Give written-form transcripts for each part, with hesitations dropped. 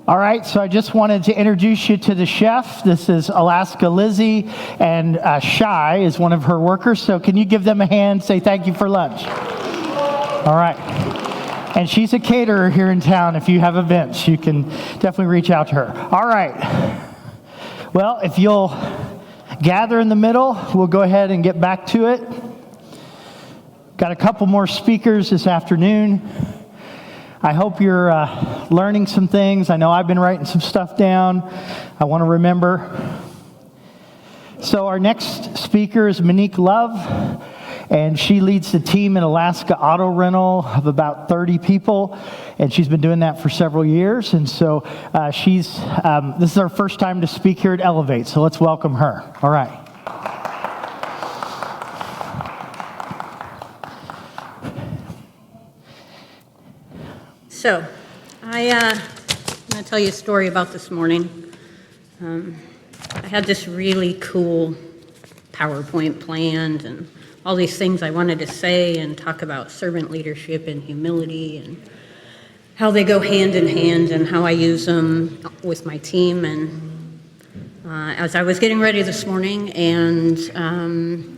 All right, so I just wanted to introduce you to the chef. This is Alaska Lizzie, and Shy is one of her workers. So can you give them a hand, say thank you for lunch? All right. And she's a caterer here in town. If you have events, you can definitely reach out to her. All right. Well, if you'll gather in the middle, we'll go ahead and get back to it. Got a couple more speakers this afternoon. I hope you're learning some things. I know I've been writing some stuff down. I want to remember. So our next speaker is Monique Love, and she leads the team in Alaska Auto Rental of about 30 people, and she's been doing that for several years. And so this is our first time to speak here at Elevate, so let's welcome her. All right. So, I'm going to tell you a story about this morning. I had this really cool PowerPoint planned and all these things I wanted to say and talk about servant leadership and humility and how they go hand in hand and how I use them with my team. And as I was getting ready this morning and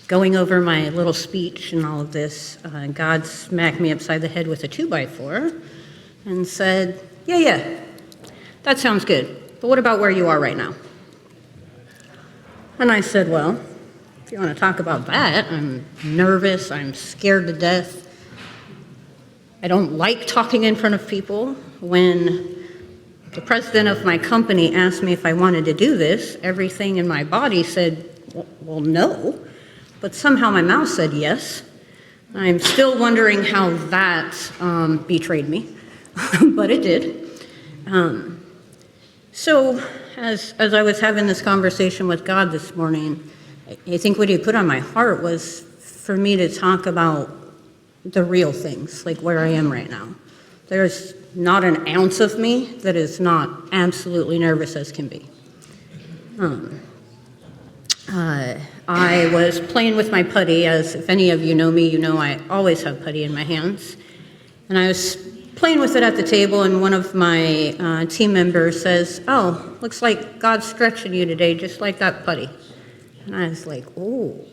going over my little speech and all of this, God smacked me upside the head with a 2x4 and said, yeah, that sounds good, but what about where you are right now? And I said, well, if you want to talk about that, I'm nervous, I'm scared to death. I don't like talking in front of people. When the president of my company asked me if I wanted to do this, everything in my body said, well, no. But somehow my mouth said yes. I'm still wondering how that betrayed me, but it did. So as I was having this conversation with God this morning, I think what he put on my heart was for me to talk about the real things, like where I am right now. There's not an ounce of me that is not absolutely nervous as can be. I was playing with my putty, as if any of you know me, you know I always have putty in my hands. And I was playing with it at the table, and one of my team members says, oh, looks like God's stretching you today, just like that putty. And I was like, oh,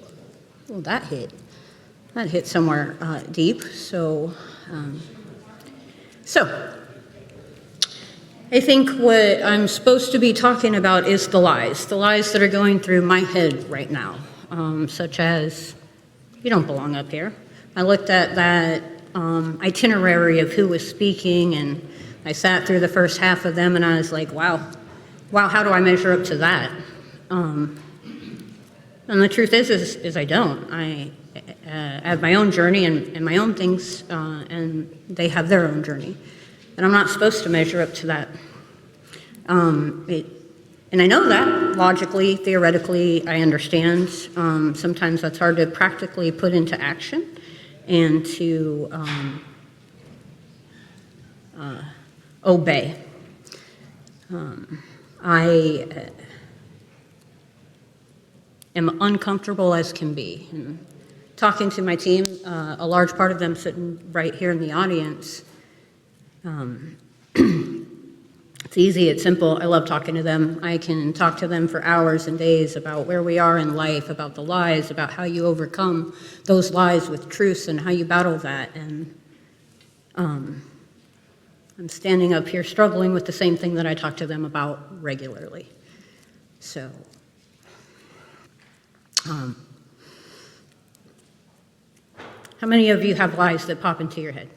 well, that hit somewhere deep. So I think what I'm supposed to be talking about is the lies that are going through my head right now, such as, you don't belong up here. I looked at that itinerary of who was speaking, and I sat through the first half of them, and I was like, wow, how do I measure up to that? And the truth is I don't. I have my own journey and my own things, and they have their own journey. And I'm not supposed to measure up to that. And I know that, logically, theoretically, I understand. Sometimes that's hard to practically put into action and to obey. I am uncomfortable as can be. And talking to my team, a large part of them sitting right here in the audience, it's easy, it's simple. I love talking to them. I can talk to them for hours and days about where we are in life, about the lies, about how you overcome those lies with truths and how you battle that. And I'm standing up here struggling with the same thing that I talk to them about regularly. So, how many of you have lies that pop into your head?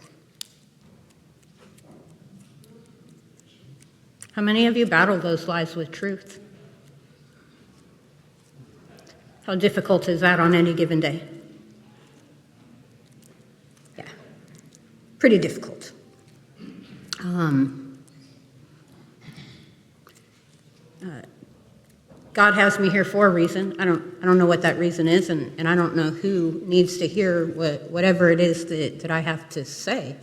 How many of you battle those lies with truth? How difficult is that on any given day? Yeah, pretty difficult. God has me here for a reason. I don't know what that reason is, and I don't know who needs to hear whatever it is that I have to say.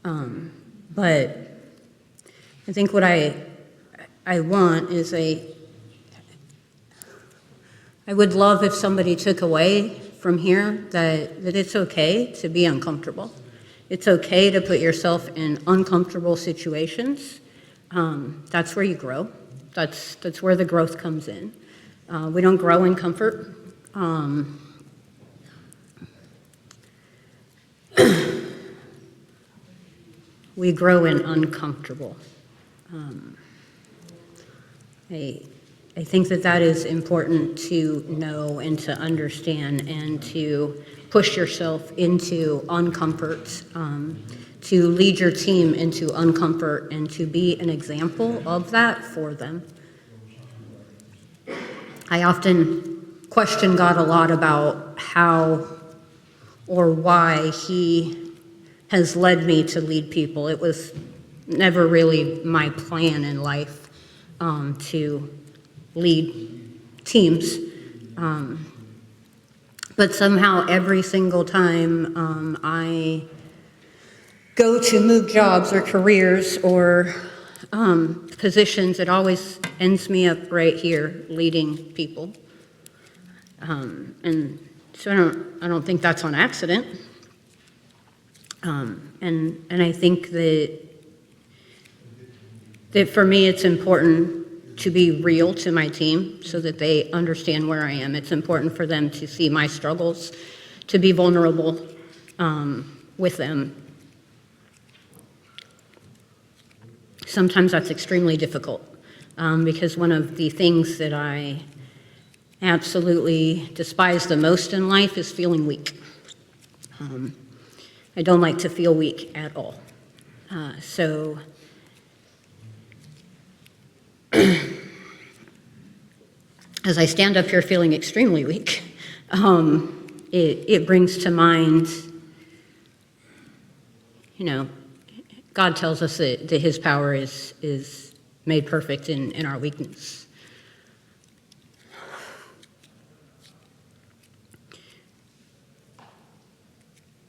But I think what I want is I would love if somebody took away from here that it's okay to be uncomfortable. It's okay to put yourself in uncomfortable situations. That's where you grow. That's where the growth comes in. We don't grow in comfort. We grow in uncomfortable. I think that is important to know and to understand and to push yourself into uncomfort, to lead your team into uncomfort and to be an example of that for them. I often question God a lot about how or why he has led me to lead people. It was never really my plan in life to lead teams. But somehow every single time I go to move jobs or careers or positions, it always ends me up right here leading people. And so I don't think that's on accident. And I think that for me it's important to be real to my team so that they understand where I am. It's important for them to see my struggles, to be vulnerable with them. Sometimes that's extremely difficult because one of the things that I absolutely despise the most in life is feeling weak. I don't like to feel weak at all. So as I stand up here feeling extremely weak, it brings to mind, God tells us that his power is made perfect in our weakness.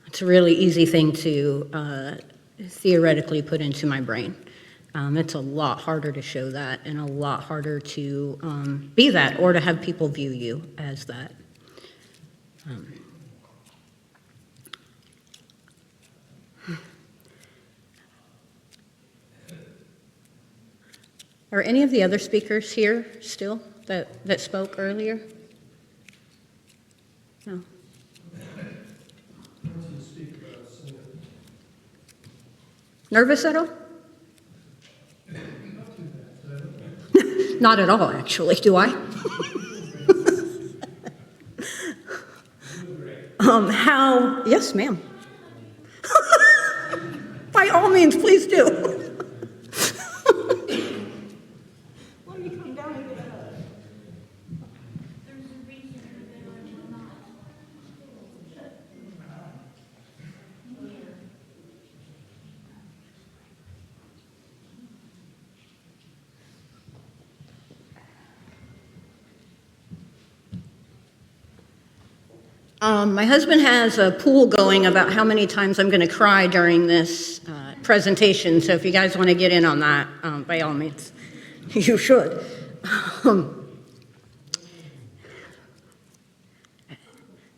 It's a really easy thing to theoretically put into my brain. It's a lot harder to show that and a lot harder to be that or to have people view you as that. Are any of the other speakers here still that spoke earlier? No. Nervous at all? Not at all, actually. Do I? How? Yes, ma'am. By all means, please do. Let me come down and get up. There's a reason that I'm not. My husband has a pool going about how many times I'm going to cry during this presentation, so if you guys want to get in on that, by all means, you should.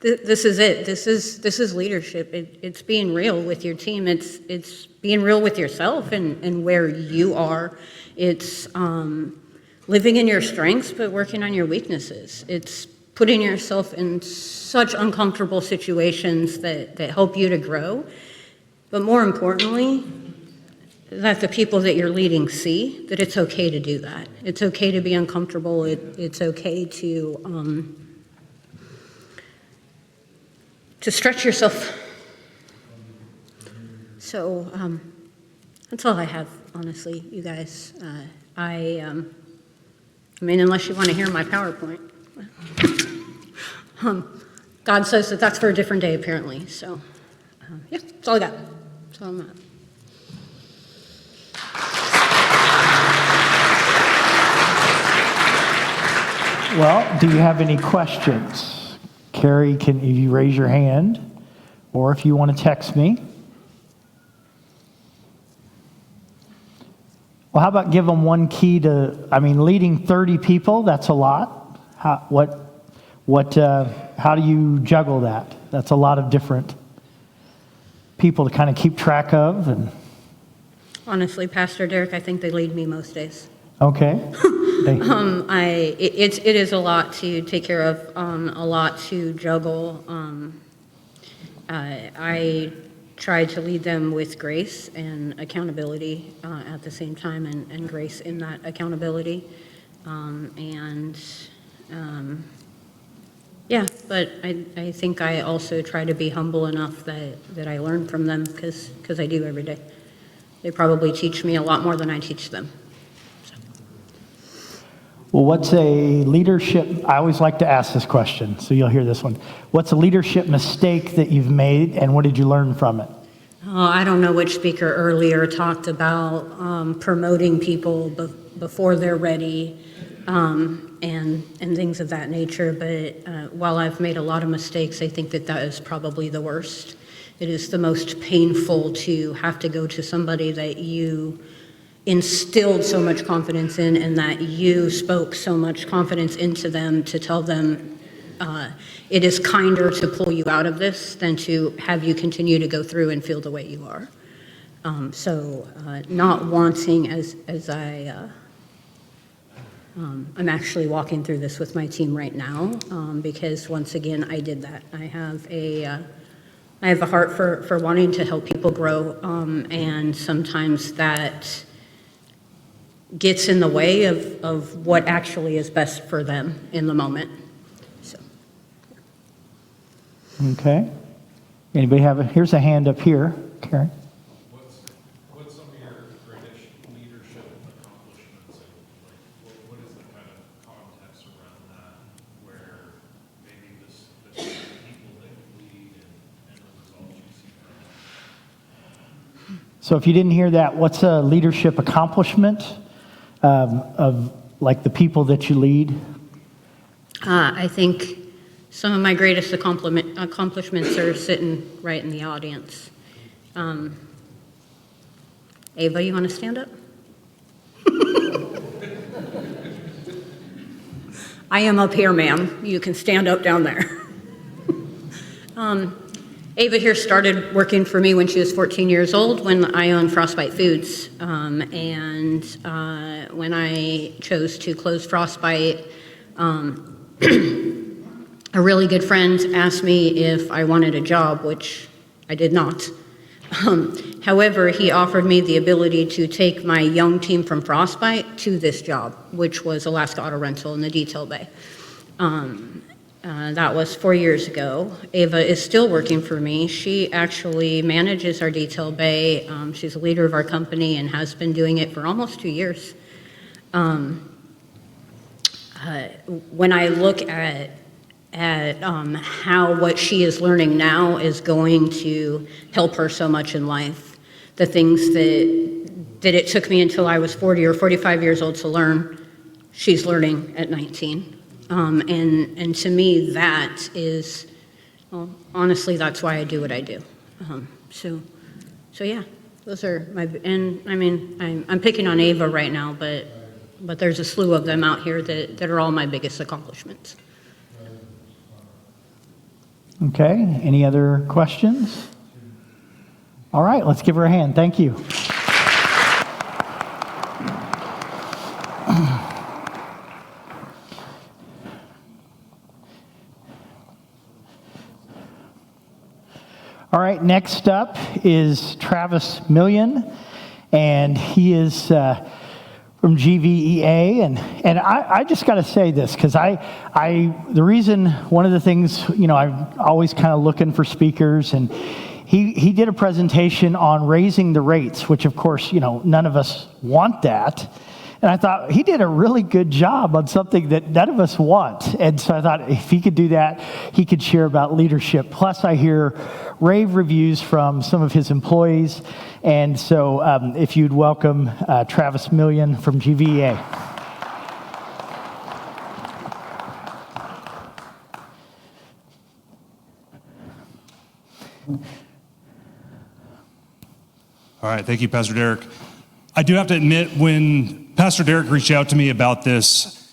This is it. This is leadership. It's being real with your team. It's being real with yourself and where you are. It's living in your strengths, but working on your weaknesses. It's putting yourself in such uncomfortable situations that help you to grow. But more importantly, that the people that you're leading see that it's okay to do that. It's okay to be uncomfortable. It's okay to stretch yourself. So that's all I have, honestly, you guys. I mean, unless you want to hear my PowerPoint. God says that's for a different day, apparently. So, yeah, that's all I got. That's all I'm at. Well, do you have any questions? Carrie, can you raise your hand? Or if you want to text me. Well, how about give them one key to, leading 30 people, that's a lot. How do you juggle that? That's a lot of different people to kind of keep track of. And Honestly, Pastor Derek, I think they lead me most days. Okay. It is a lot to take care of, a lot to juggle. I try to lead them with grace and accountability at the same time, and grace in that accountability. Yeah, but I think I also try to be humble enough that I learn from them, because I do every day. They probably teach me a lot more than I teach them. Well, what's a leadership, I always like to ask this question, so you'll hear this one. What's a leadership mistake that you've made, and what did you learn from it? Oh, I don't know which speaker earlier talked about promoting people before they're ready, and things of that nature, but while I've made a lot of mistakes, I think that is probably the worst. It is the most painful to have to go to somebody that you instilled so much confidence in, and that you spoke so much confidence into them, to tell them it is kinder to pull you out of this than to have you continue to go through and feel the way you are. Not wanting, as I'm actually walking through this with my team right now, because once again, I did that. I have a heart for wanting to help people grow, and sometimes that gets in the way of what actually is best for them in the moment. So. Okay. Anybody here's a hand up here, Karen. What's some of your greatest leadership accomplishments? What is the kind of context around that, where maybe this people that you lead and the results you see from them? So if you didn't hear that, what's a leadership accomplishment of like the people that you lead? I think some of my greatest accomplishments are sitting right in the audience. Ava, you want to stand up? I am up here, ma'am. You can stand up down there. Ava here started working for me when she was 14 years old, when I owned Frostbite Foods. And when I chose to close Frostbite, a really good friend asked me if I wanted a job, which I did not. However, he offered me the ability to take my young team from Frostbite to this job, which was Alaska Auto Rental in the detail bay. That was 4 years ago. Ava is still working for me. She actually manages our detail bay. She's a leader of our company and has been doing it for almost 2 years. When I look at how what she is learning now is going to help her so much in life, the things that it took me until I was 40 or 45 years old to learn, she's learning at 19. And to me, that is, well, honestly, that's why I do what I do. So yeah, those are my, and I mean, I'm picking on Ava right now, but there's a slew of them out here that are all my biggest accomplishments. Okay, any other questions? All right, let's give her a hand. Thank you. All right, next up is Travis Million, and he is from GVEA, and I just got to say this, because the reason, one of the things, I'm always kind of looking for speakers, and he did a presentation on raising the rates, which of course, none of us want that. And I thought he did a really good job on something that none of us want. And so I thought if he could do that, he could share about leadership. Plus I hear rave reviews from some of his employees. And so if you'd welcome Travis Million from GVEA. All right, thank you, Pastor Derek. I do have to admit, when Pastor Derek reached out to me about this,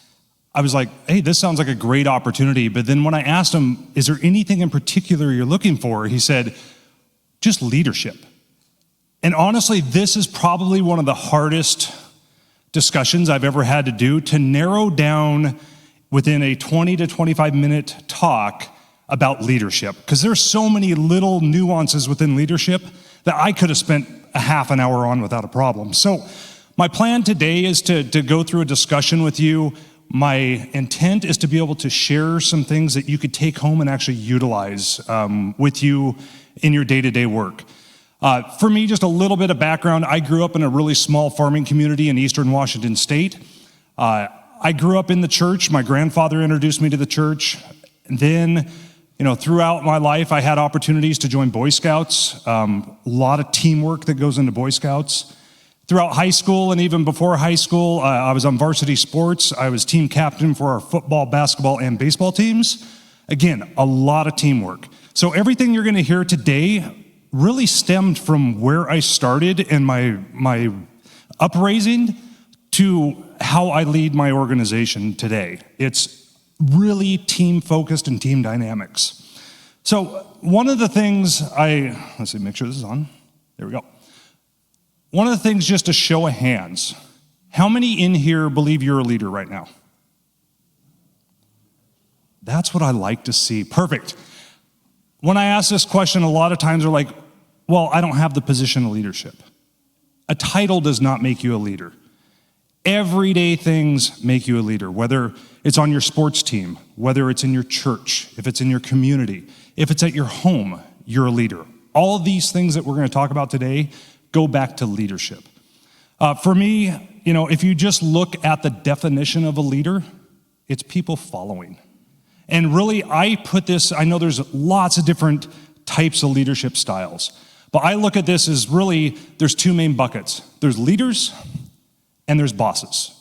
I was like, hey, this sounds like a great opportunity. But then when I asked him, is there anything in particular you're looking for? He said, just leadership. And honestly, this is probably one of the hardest discussions I've ever had to do, to narrow down within a 20 to 25 minute talk about leadership. Because there's so many little nuances within leadership that I could have spent a half an hour on without a problem. So my plan today is to go through a discussion with you. My intent is to be able to share some things that you could take home and actually utilize with you in your day-to-day work. For me, just a little bit of background. I grew up in a really small farming community in eastern Washington State. I grew up in the church. My grandfather introduced me to the church. And then, throughout my life, I had opportunities to join Boy Scouts. A lot of teamwork that goes into Boy Scouts. Throughout high school and even before high school, I was on varsity sports. I was team captain for our football, basketball, and baseball teams. Again, a lot of teamwork. So everything you're going to hear today really stemmed from where I started in my upraising to how I lead my organization today. It's really team-focused and team dynamics. So one of the things let's see, make sure this is on. There we go. One of the things, just a show of hands, how many in here believe you're a leader right now? That's what I like to see. Perfect. When I ask this question, a lot of times they're like, well, I don't have the position of leadership. A title does not make you a leader. Everyday things make you a leader, whether it's on your sports team, whether it's in your church, if it's in your community, if it's at your home, you're a leader. All of these things that we're going to talk about today go back to leadership. For me, if you just look at the definition of a leader, it's people following. And really, I know there's lots of different types of leadership styles, but I look at this as really, there's two main buckets. There's leaders and there's bosses.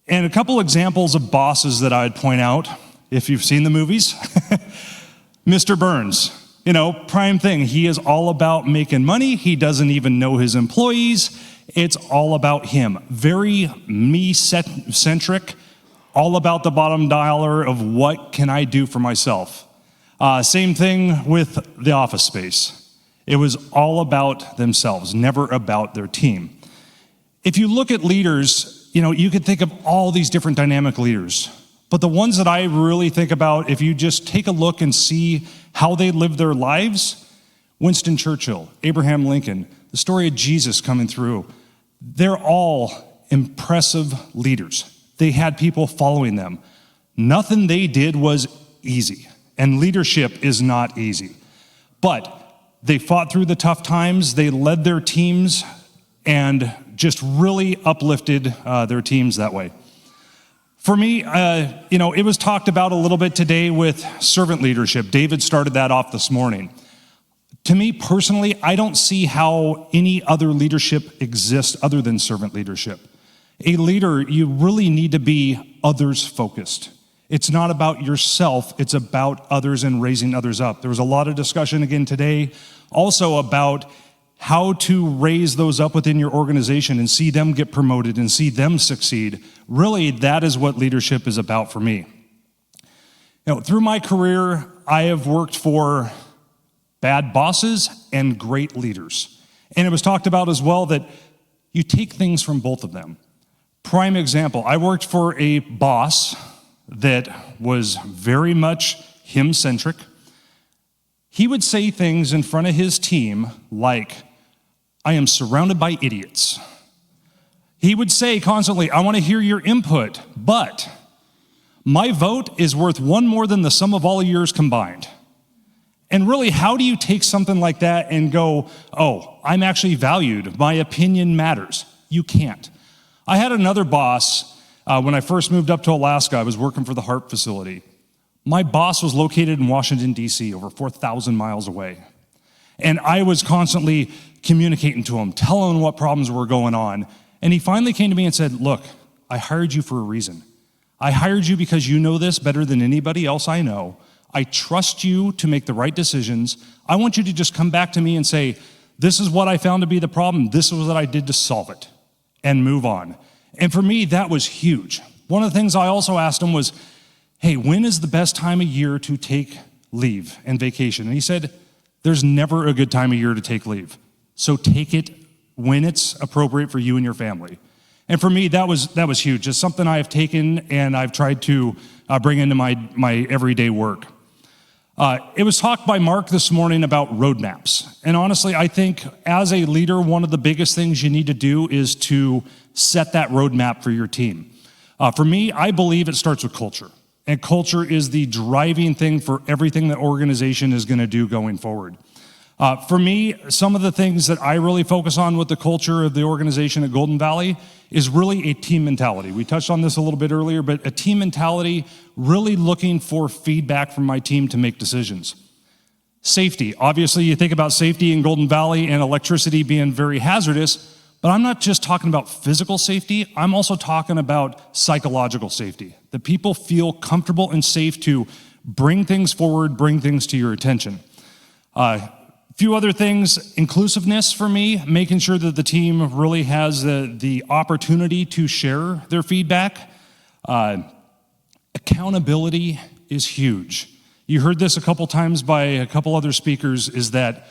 And a couple examples of bosses that I'd point out, if you've seen the movies, Mr. Burns. Prime thing. He is all about making money. He doesn't even know his employees. It's all about him. Very me-centric, all about the bottom dollar of what can I do for myself. Same thing with the Office Space. It was all about themselves, never about their team. If you look at leaders, you could think of all these different dynamic leaders. But the ones that I really think about, if you just take a look and see how they lived their lives, Winston Churchill, Abraham Lincoln, the story of Jesus coming through, they're all impressive leaders. They had people following them. Nothing they did was easy, and leadership is not easy. But they fought through the tough times, they led their teams, and just really uplifted their teams that way. For me, it was talked about a little bit today with servant leadership. David started that off this morning. To me personally, I don't see how any other leadership exists other than servant leadership. A leader, you really need to be others focused. It's not about yourself, it's about others and raising others up. There was a lot of discussion again today also about how to raise those up within your organization and see them get promoted and see them succeed. Really, that is what leadership is about for me. Through my career, I have worked for bad bosses and great leaders. And it was talked about as well that you take things from both of them. Prime example, I worked for a boss that was very much him-centric. He would say things in front of his team like, I am surrounded by idiots. He would say constantly, I want to hear your input, but my vote is worth one more than the sum of all of yours combined. And really, how do you take something like that and go, oh, I'm actually valued, my opinion matters? You can't. I had another boss, when I first moved up to Alaska, I was working for the HARP facility. My boss was located in Washington, D.C., over 4,000 miles away. And I was constantly communicating to him, telling him what problems were going on. And he finally came to me and said, look, I hired you for a reason. I hired you because you know this better than anybody else I know. I trust you to make the right decisions. I want you to just come back to me and say, this is what I found to be the problem. This is what I did to solve it, and move on. And for me, that was huge. One of the things I also asked him was, hey, when is the best time of year to take leave and vacation? And he said, there's never a good time of year to take leave. So take it when it's appropriate for you and your family. And for me, that was huge. It's something I have taken and I've tried to bring into my everyday work. It was talked by Mark this morning about roadmaps. And honestly, I think as a leader, one of the biggest things you need to do is to set that roadmap for your team. For me, I believe it starts with culture. And culture is the driving thing for everything the organization is going to do going forward. For me, some of the things that I really focus on with the culture of the organization at Golden Valley is really a team mentality. We touched on this a little bit earlier, but a team mentality, really looking for feedback from my team to make decisions. Safety. Obviously, you think about safety in Golden Valley and electricity being very hazardous, but I'm not just talking about physical safety, I'm also talking about psychological safety. That people feel comfortable and safe to bring things forward, bring things to your attention. A few other things, inclusiveness for me, making sure that the team really has the opportunity to share their feedback. Accountability is huge. You heard this a couple times by a couple other speakers, is that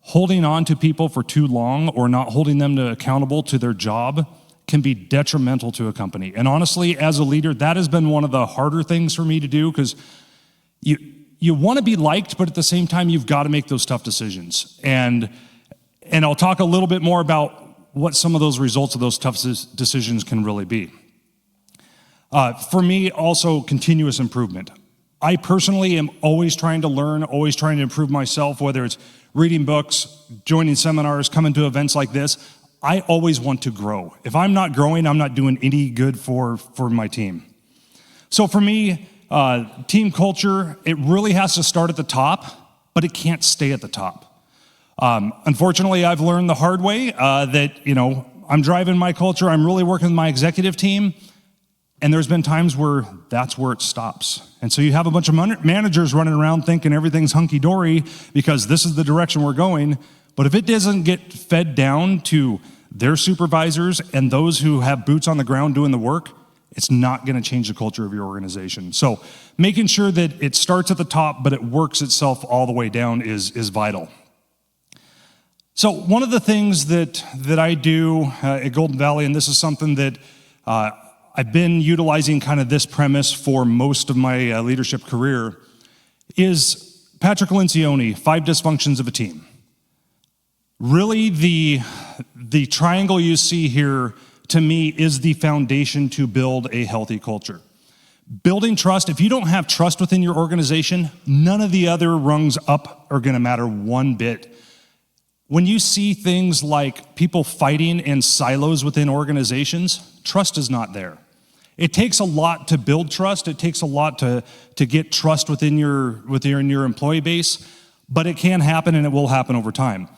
holding on to people for too long or not holding them accountable to their job can be detrimental to a company. And honestly, as a leader, that has been one of the harder things for me to do, because you want to be liked, but at the same time, you've got to make those tough decisions. And I'll talk a little bit more about what some of those results of those tough decisions can really be. For me, also continuous improvement. I personally am always trying to learn, always trying to improve myself, whether it's reading books, joining seminars, coming to events like this. I always want to grow. If I'm not growing, I'm not doing any good for my team. So for me, team culture, it really has to start at the top, but it can't stay at the top. Unfortunately, I've learned the hard way that, I'm driving my culture, I'm really working with my executive team, and there's been times where that's where it stops. And so you have a bunch of managers running around thinking everything's hunky-dory because this is the direction we're going. But if it doesn't get fed down to their supervisors and those who have boots on the ground doing the work, it's not going to change the culture of your organization. So making sure that it starts at the top, but it works itself all the way down is vital. So one of the things that I do at Golden Valley, and this is something that I've been utilizing kind of this premise for most of my leadership career, is Patrick Lencioni, 5 Dysfunctions of a Team. Really, the triangle you see here, to me, is the foundation to build a healthy culture. Building trust, if you don't have trust within your organization, none of the other rungs up are gonna matter one bit. When you see things like people fighting in silos within organizations, trust is not there. It takes a lot to build trust. It takes a lot to get trust within your employee base, but it can happen and it will happen over time.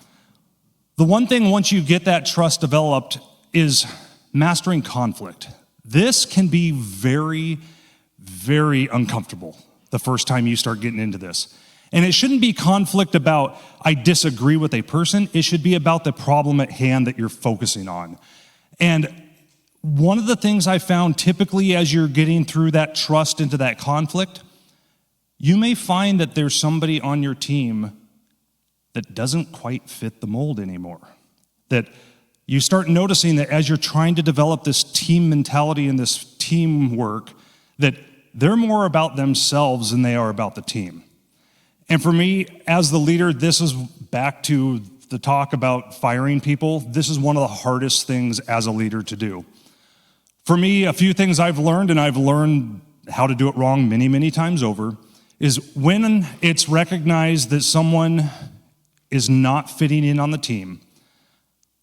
The one thing, once you get that trust developed, is mastering conflict. This can be very, very uncomfortable the first time you start getting into this. And it shouldn't be conflict about, I disagree with a person. It should be about the problem at hand that you're focusing on. And one of the things I found typically as you're getting through that trust into that conflict, you may find that there's somebody on your team that doesn't quite fit the mold anymore. That you start noticing that as you're trying to develop this team mentality and this teamwork, that they're more about themselves than they are about the team. And for me, as the leader, this is back to the talk about firing people. This is one of the hardest things as a leader to do. For me, a few things I've learned, and I've learned how to do it wrong many, many times over, is when it's recognized that someone is not fitting in on the team,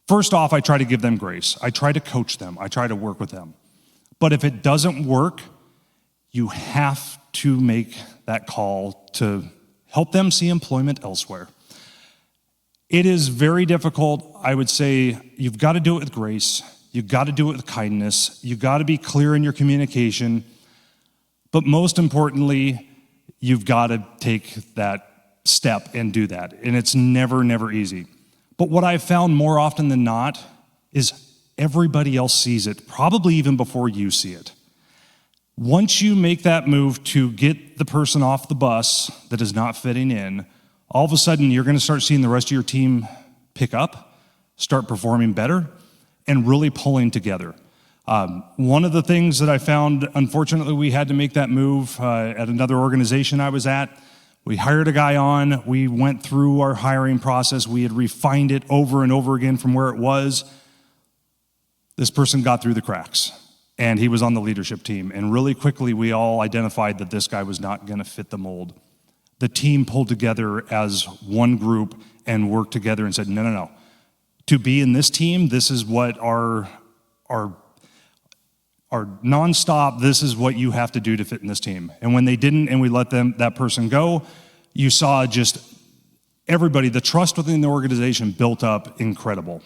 first off, I try to give them grace. I try to coach them. I try to work with them. But if it doesn't work, you have to make that call to help them see employment elsewhere. It is very difficult. I would say you've got to do it with grace. You've got to do it with kindness. You've got to be clear in your communication. But most importantly, you've got to take that step and do that. And it's never, never easy. But what I've found more often than not is everybody else sees it, probably even before you see it. Once you make that move to get the person off the bus that is not fitting in, all of a sudden you're going to start seeing the rest of your team pick up, start performing better, and really pulling together. One of the things that I found, unfortunately, we had to make that move at another organization I was at. We hired a guy on, we went through our hiring process, we had refined it over and over again from where it was. This person got through the cracks, and he was on the leadership team. And really quickly, we all identified that this guy was not gonna fit the mold. The team pulled together as one group and worked together and said, no. To be in this team, this is what our nonstop, this is what you have to do to fit in this team. And when they didn't and we let that person go, you saw just everybody, the trust within the organization built up incredible.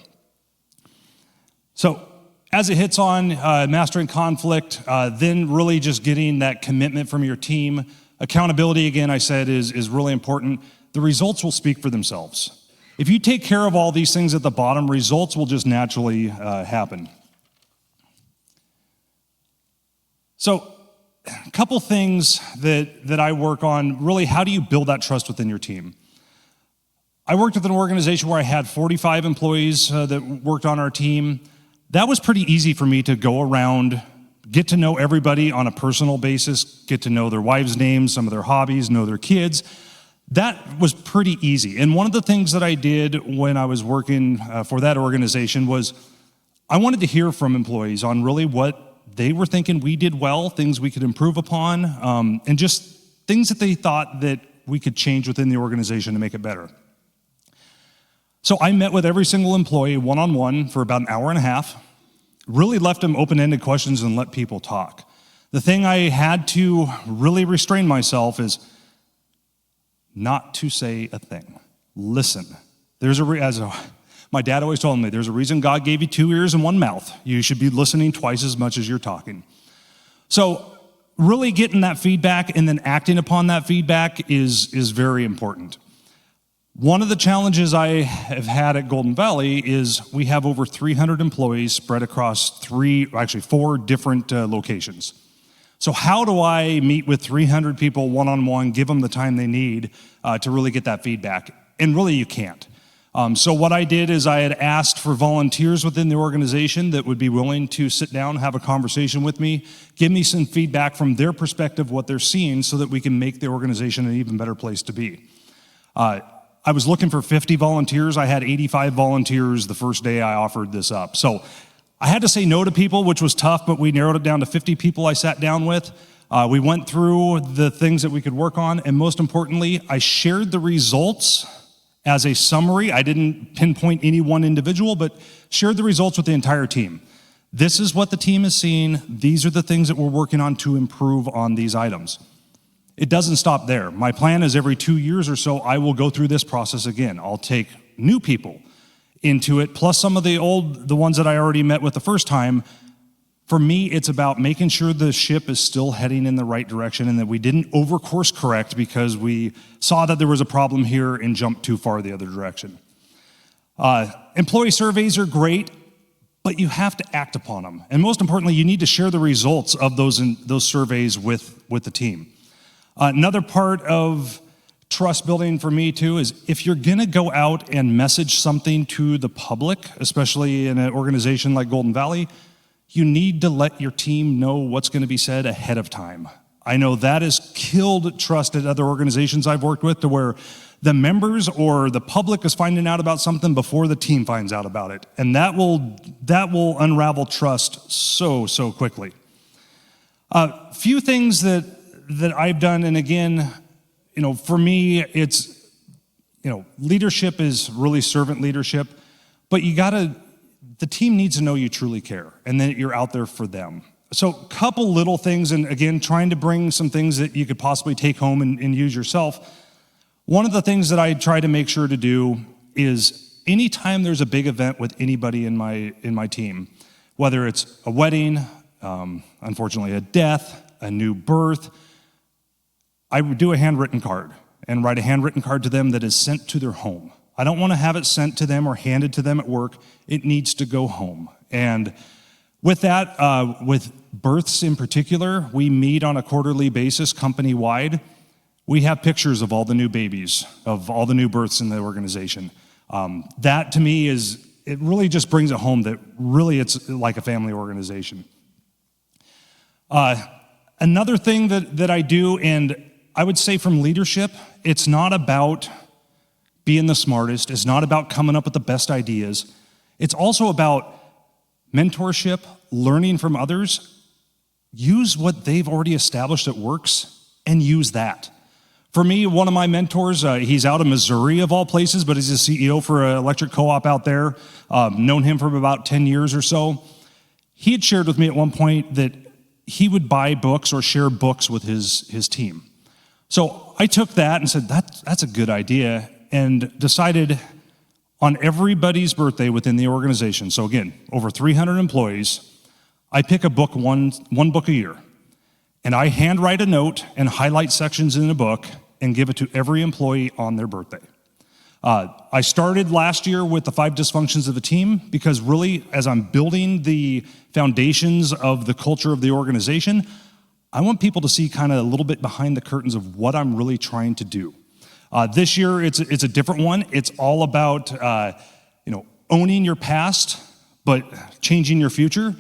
So as it hits on mastering conflict, then really just getting that commitment from your team. Accountability, again, I said, is really important. The results will speak for themselves. If you take care of all these things at the bottom, results will just naturally happen. So a couple things that I work on, really, how do you build that trust within your team? I worked with an organization where I had 45 employees that worked on our team. That was pretty easy for me to go around, get to know everybody on a personal basis, get to know their wives' names, some of their hobbies, know their kids. That was pretty easy. And one of the things that I did when I was working for that organization was I wanted to hear from employees on really what they were thinking we did well, things we could improve upon, and just things that they thought that we could change within the organization to make it better. So I met with every single employee one-on-one for about an hour and a half, really left them open-ended questions and let people talk. The thing I had to really restrain myself is not to say a thing. Listen. My dad always told me, there's a reason God gave you 2 ears and 1 mouth. You should be listening twice as much as you're talking. So really getting that feedback and then acting upon that feedback is very important. One of the challenges I have had at Golden Valley is we have over 300 employees spread across 4 different locations. So how do I meet with 300 people one-on-one, give them the time they need to really get that feedback? And really you can't. So what I did is I had asked for volunteers within the organization that would be willing to sit down, have a conversation with me, give me some feedback from their perspective, what they're seeing, so that we can make the organization an even better place to be. I was looking for 50 volunteers. I had 85 volunteers the first day I offered this up. So I had to say no to people, which was tough, but we narrowed it down to 50 people I sat down with. We went through the things that we could work on, and most importantly, I shared the results as a summary. I didn't pinpoint any one individual, but shared the results with the entire team. This is what the team is seeing. These are the things that we're working on to improve on these items. It doesn't stop there. My plan is every 2 years or so, I will go through this process again. I'll take new people into it, plus some of the ones that I already met with the first time. For me, it's about making sure the ship is still heading in the right direction and that we didn't over-course correct because we saw that there was a problem here and jumped too far the other direction. Employee surveys are great, but you have to act upon them. And most importantly, you need to share the results of those surveys with the team. Another part of trust building for me too is if you're gonna go out and message something to the public, especially in an organization like Golden Valley, you need to let your team know what's going to be said ahead of time. I know that has killed trust at other organizations I've worked with, to where the members or the public is finding out about something before the team finds out about it. And that will unravel trust so quickly. Few things that I've done, and again, for me, it's, leadership is really servant leadership, but the team needs to know you truly care and that you're out there for them. So a couple little things, and again, trying to bring some things that you could possibly take home and use yourself. One of the things that I try to make sure to do is anytime there's a big event with anybody in my team, whether it's a wedding, unfortunately a death, a new birth, I would do a handwritten card and write a handwritten card to them that is sent to their home. I don't want to have it sent to them or handed to them at work. It needs to go home. And with that, with births in particular, we meet on a quarterly basis company-wide. We have pictures of all the new babies, of all the new births in the organization. That to me it really just brings it home that really it's like a family organization. Another thing that I do, and I would say from leadership, it's not about being the smartest. It's not about coming up with the best ideas. It's also about mentorship, learning from others. Use what they've already established that works and use that. For me, one of my mentors, he's out of Missouri of all places, but he's a CEO for an electric co-op out there. Known him for about 10 years or so. He had shared with me at one point that he would buy books or share books with his team. So I took that and said, that's a good idea, and decided on everybody's birthday within the organization, so again, over 300 employees, I pick a book, one book a year. And I handwrite a note and highlight sections in the book and give it to every employee on their birthday. I started last year with the 5 dysfunctions of a team because really, as I'm building the foundations of the culture of the organization, I want people to see kind of a little bit behind the curtains of what I'm really trying to do. This year, it's a different one. It's all about owning your past, but changing your future.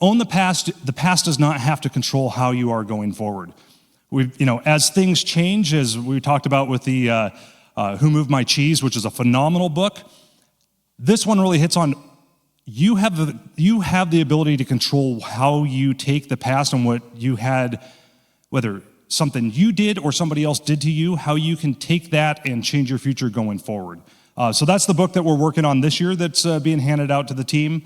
Own the past. The past does not have to control how you are going forward. As things change, as we talked about with the Who Moved My Cheese, which is a phenomenal book, this one really hits on you have the ability to control how you take the past and what you had, whether something you did or somebody else did to you, how you can take that and change your future going forward. So that's the book that we're working on this year that's being handed out to the team.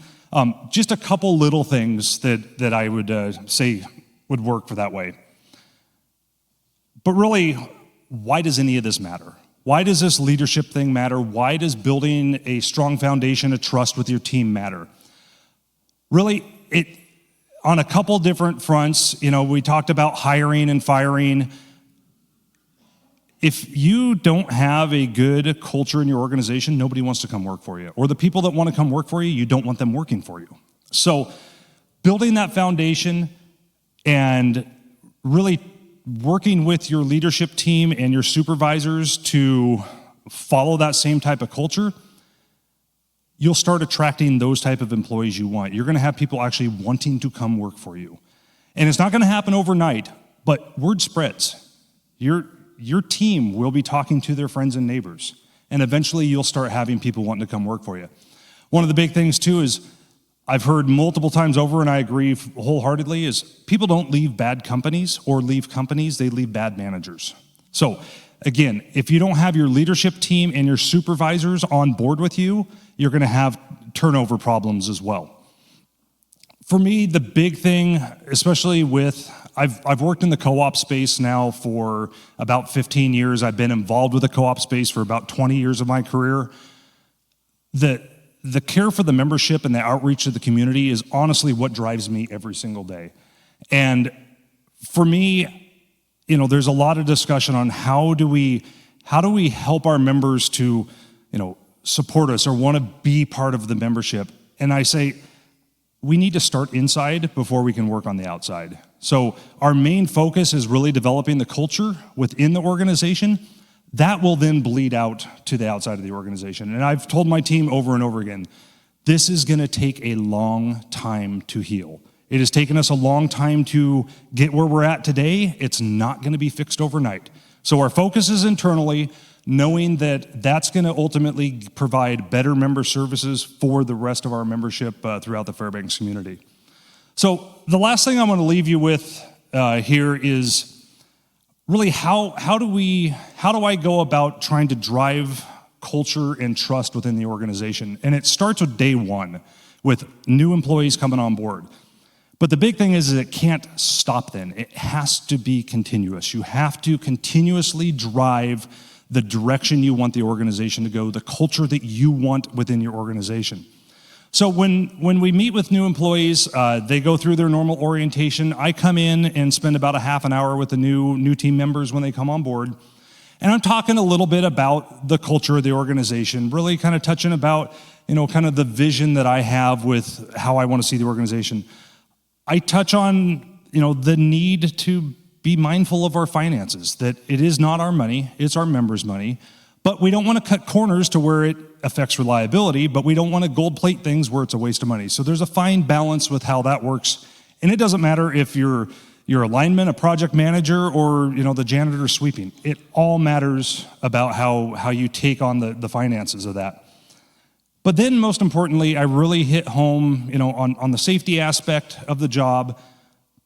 Just a couple little things that I would say would work for that way. But really, why does any of this matter? Why does this leadership thing matter? Why does building a strong foundation of trust with your team matter? Really, on a couple different fronts, we talked about hiring and firing. If you don't have a good culture in your organization, nobody wants to come work for you. Or the people that want to come work for you, you don't want them working for you. So building that foundation and really working with your leadership team and your supervisors to follow that same type of culture, you'll start attracting those type of employees you want. You're going to have people actually wanting to come work for you. And it's not going to happen overnight, but word spreads. Your team will be talking to their friends and neighbors, and eventually you'll start having people wanting to come work for you. One of the big things too is I've heard multiple times over, and I agree wholeheartedly, is people don't leave bad companies or leave companies, they leave bad managers. So again, if you don't have your leadership team and your supervisors on board with you, you're gonna have turnover problems as well. For me, the big thing, especially I've worked in the co-op space now for about 15 years. I've been involved with the co-op space for about 20 years of my career. The care for the membership and the outreach to the community is honestly what drives me every single day. And for me, there's a lot of discussion on how do we help our members to, support us or want to be part of the membership. And I say, we need to start inside before we can work on the outside. So our main focus is really developing the culture within the organization. That will then bleed out to the outside of the organization. And I've told my team over and over again, this is going to take a long time to heal. It has taken us a long time to get where we're at today. It's not going to be fixed overnight. So our focus is internally, knowing that that's going to ultimately provide better member services for the rest of our membership throughout the Fairbanks community. So the last thing I want to leave you with here is really how do I go about trying to drive culture and trust within the organization? And it starts with day one, with new employees coming on board. But the big thing is it can't stop then. It has to be continuous. You have to continuously drive the direction you want the organization to go, the culture that you want within your organization. So when we meet with new employees, they go through their normal orientation. I come in and spend about a half an hour with the new team members when they come on board. And I'm talking a little bit about the culture of the organization, really kind of touching about, kind of the vision that I have with how I want to see the organization. I touch on, the need to be mindful of our finances, that it is not our money, it's our members' money, but we don't want to cut corners to where it affects reliability, but we don't want to gold plate things where it's a waste of money. So there's a fine balance with how that works. And it doesn't matter if you're a lineman, a project manager, or the janitor sweeping. It all matters about how you take on the finances of that. But then most importantly, I really hit home on the safety aspect of the job,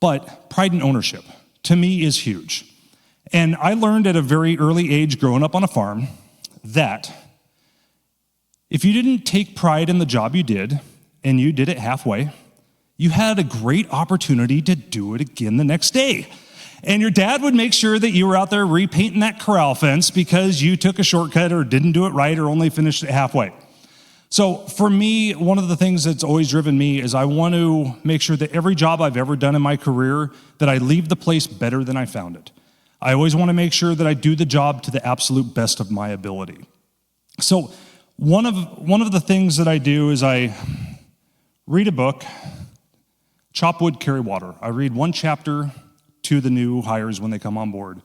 but pride and ownership to me is huge. And I learned at a very early age growing up on a farm that if you didn't take pride in the job you did and you did it halfway, you had a great opportunity to do it again the next day. And your dad would make sure that you were out there repainting that corral fence because you took a shortcut or didn't do it right or only finished it halfway. So for me, one of the things that's always driven me is I want to make sure that every job I've ever done in my career, that I leave the place better than I found it. I always want to make sure that I do the job to the absolute best of my ability. So one of the things that I do is I read a book, Chop Wood, Carry Water. I read one chapter to the new hires when they come on board.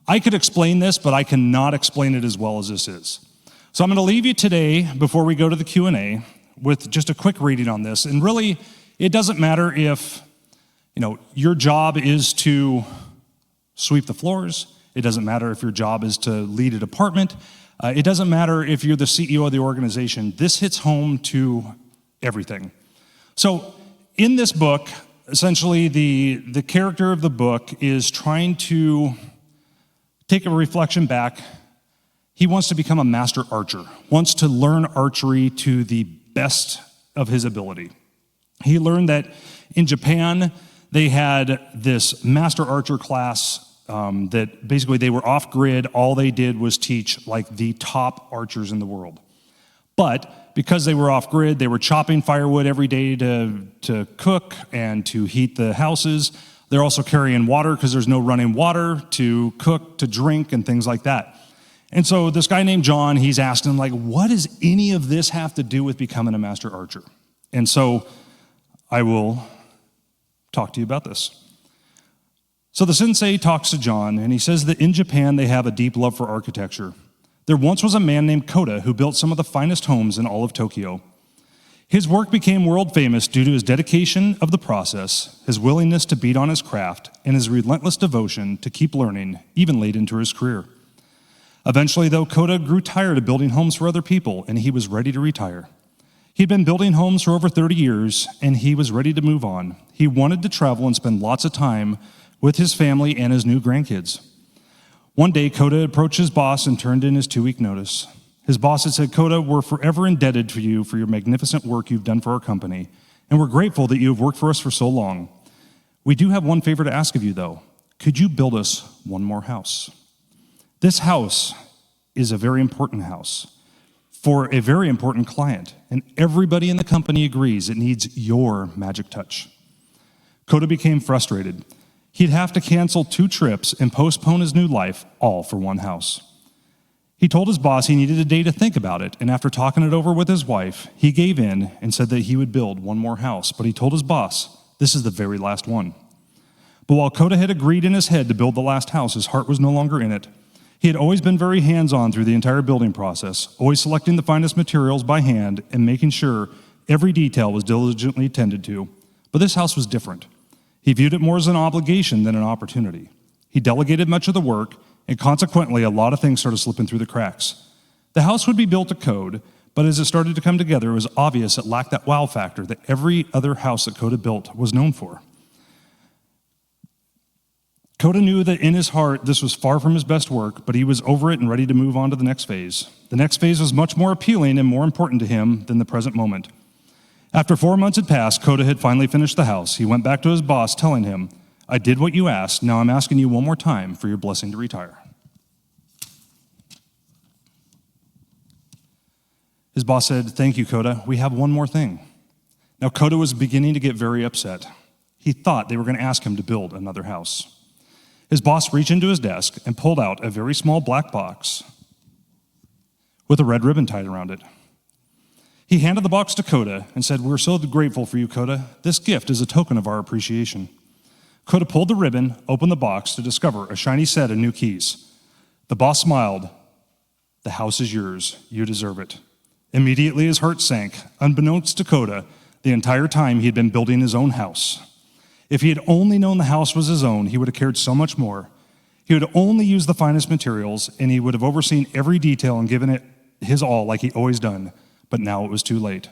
I could explain this, but I cannot explain it as well as this is. So I'm going to leave you today, before we go to the Q&A, with just a quick reading on this. And really, it doesn't matter if your job is to sweep the floors. It doesn't matter if your job is to lead a department. It doesn't matter if you're the CEO of the organization. This hits home to everything. So in this book, essentially the character of the book is trying to take a reflection back. He wants to become a master archer, wants to learn archery to the best of his ability. He learned that in Japan, they had this master archer class that basically they were off grid. All they did was teach like the top archers in the world. But because they were off grid, they were chopping firewood every day to cook and to heat the houses. They're also carrying water because there's no running water to cook, to drink, and things like that. And so this guy named John, he's asking like, what does any of this have to do with becoming a master archer? And so I will talk to you about this. So the sensei talks to John, and he says that in Japan, they have a deep love for architecture. There once was a man named Koda who built some of the finest homes in all of Tokyo. His work became world famous due to his dedication of the process, his willingness to beat on his craft, and his relentless devotion to keep learning, even late into his career. Eventually, though, Koda grew tired of building homes for other people, and he was ready to retire. He'd been building homes for over 30 years, and he was ready to move on. He wanted to travel and spend lots of time with his family and his new grandkids. One day, Koda approached his boss and turned in his 2-week notice. His boss had said, Koda, we're forever indebted to you for your magnificent work you've done for our company, and we're grateful that you have worked for us for so long. We do have one favor to ask of you, though. Could you build us one more house? This house is a very important house for a very important client, and everybody in the company agrees it needs your magic touch. Koda became frustrated. He'd have to cancel 2 trips and postpone his new life, all for one house. He told his boss he needed a day to think about it, and after talking it over with his wife, he gave in and said that he would build one more house, but he told his boss, this is the very last one. But while Koda had agreed in his head to build the last house, his heart was no longer in it. He had always been very hands-on through the entire building process, always selecting the finest materials by hand and making sure every detail was diligently tended to. But this house was different. He viewed it more as an obligation than an opportunity. He delegated much of the work, and consequently, a lot of things started slipping through the cracks. The house would be built to code, but as it started to come together, it was obvious it lacked that wow factor that every other house that Koda built was known for. Koda knew that in his heart, this was far from his best work, but he was over it and ready to move on to the next phase. The next phase was much more appealing and more important to him than the present moment. After 4 months had passed, Koda had finally finished the house. He went back to his boss, telling him, I did what you asked. Now I'm asking you one more time for your blessing to retire. His boss said, thank you, Koda. We have one more thing. Now, Koda was beginning to get very upset. He thought they were going to ask him to build another house. His boss reached into his desk and pulled out a very small black box with a red ribbon tied around it. He handed the box to Koda and said, we're so grateful for you, Koda. This gift is a token of our appreciation. Koda pulled the ribbon, opened the box to discover a shiny set of new keys. The boss smiled. The house is yours. You deserve it. Immediately his heart sank. Unbeknownst to Dakota, the entire time he had been building his own house. If he had only known the house was his own, he would have cared so much more. He would only use the finest materials, and he would have overseen every detail and given it his all like he always done. But now it was too late.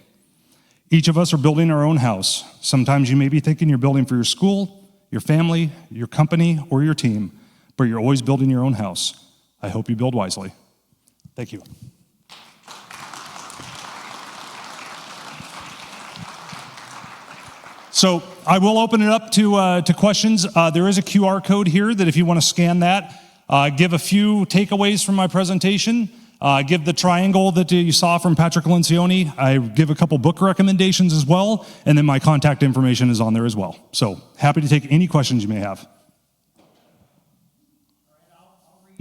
Each of us are building our own house. Sometimes you may be thinking you're building for your school, your family, your company, or your team, but you're always building your own house. I hope you build wisely. Thank you. So I will open it up to questions. There is a QR code here that if you want to scan that, give a few takeaways from my presentation, give the triangle that you saw from Patrick Lencioni. I give a couple book recommendations as well, and then my contact information is on there as well. So happy to take any questions you may have.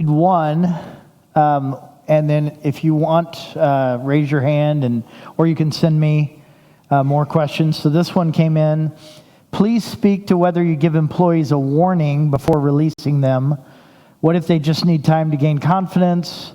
Read one, and then if you want, raise your hand, or you can send me more questions. So this one came in. Please speak to whether you give employees a warning before releasing them. What if they just need time to gain confidence?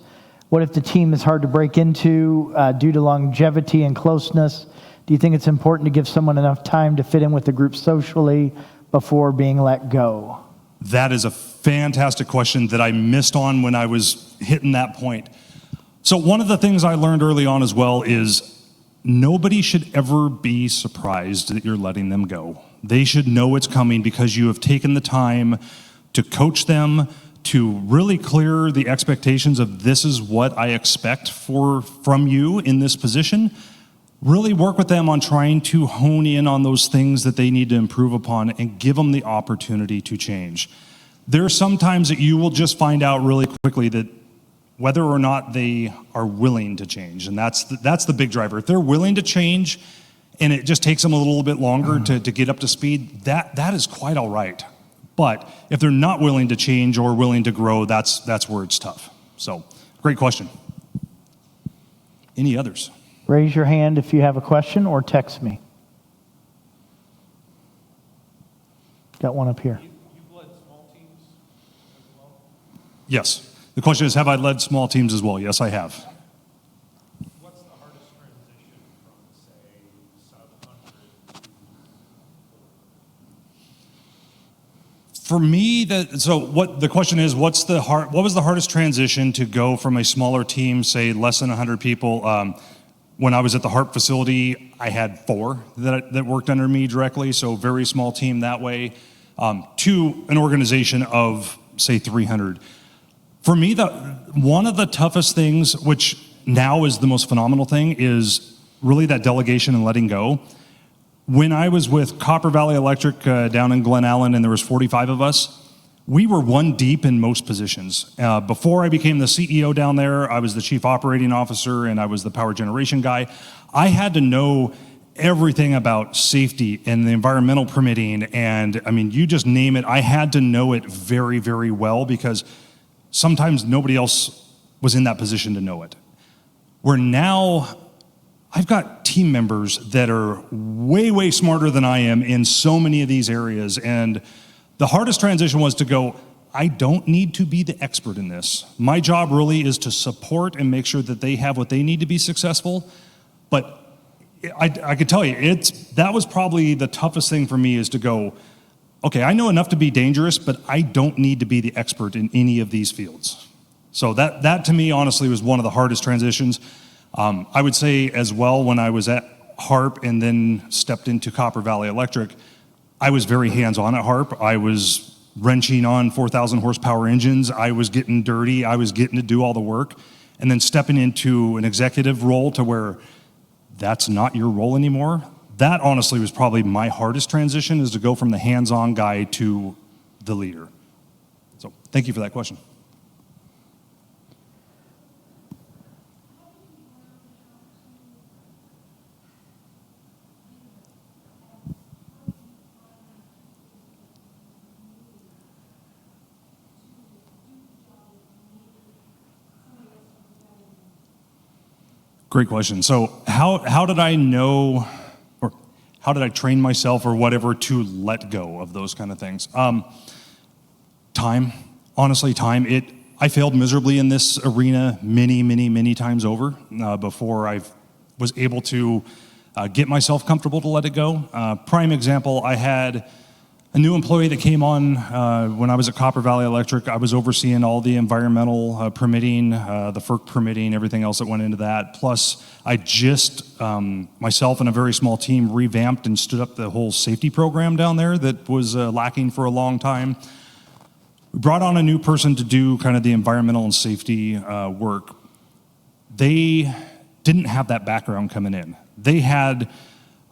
What if the team is hard to break into due to longevity and closeness? Do you think it's important to give someone enough time to fit in with the group socially before being let go? That is a fantastic question that I missed on when I was hitting that point. So one of the things I learned early on as well is nobody should ever be surprised that you're letting them go. They should know it's coming because you have taken the time to coach them, to really clear the expectations of this is what I expect from you in this position. Really work with them on trying to hone in on those things that they need to improve upon and give them the opportunity to change. There are some times that you will just find out really quickly that whether or not they are willing to change. And that's the big driver. If they're willing to change and it just takes them a little bit longer to get up to speed, that is quite all right. But if they're not willing to change or willing to grow, that's where it's tough. So, great question. Any others? Raise your hand if you have a question or text me. Got one up here. You've led small teams as well? Yes. The question is, have I led small teams as well? Yes, I have. What's the hardest transition from, say, sub-100 to... For me, what the question is, what was the hardest transition to go from a smaller team, say less than 100 people? When I was at the HARP facility, I had 4 that worked under me directly, so very small team that way, to an organization of, say, 300. For me, one of the toughest things, which now is the most phenomenal thing, is really that delegation and letting go. When I was with Copper Valley Electric down in Glen Allen and there was 45 of us, we were one deep in most positions. Before I became the CEO down there, I was the chief operating officer and I was the power generation guy. I had to know everything about safety and the environmental permitting, and I mean, you just name it. I had to know it very, very well because sometimes nobody else was in that position to know it. Where now I've got team members that are way, way smarter than I am in so many of these areas. And the hardest transition was to go, I don't need to be the expert in this. My job really is to support and make sure that they have what they need to be successful. But I could tell you, that was probably the toughest thing for me, is to go, okay, I know enough to be dangerous, but I don't need to be the expert in any of these fields. So that to me, honestly, was one of the hardest transitions. I would say as well, when I was at HARP and then stepped into Copper Valley Electric, I was very hands-on at HARP. I was wrenching on 4,000 horsepower engines. I was getting dirty. I was getting to do all the work. And then stepping into an executive role to where that's not your role anymore. That honestly was probably my hardest transition, is to go from the hands-on guy to the leader. So thank you for that question. Great question. So how did I know, or how did I train myself or whatever to let go of those kind of things? Time, honestly, time. I failed miserably in this arena many, many, many times over before I've was able to get myself comfortable to let it go. Prime example, I had a new employee that came on when I was at Copper Valley Electric. I was overseeing all the environmental permitting, the FERC permitting, everything else that went into that. Plus, I just, myself and a very small team, revamped and stood up the whole safety program down there that was lacking for a long time. We brought on a new person to do kind of the environmental and safety work. They didn't have that background coming in. They had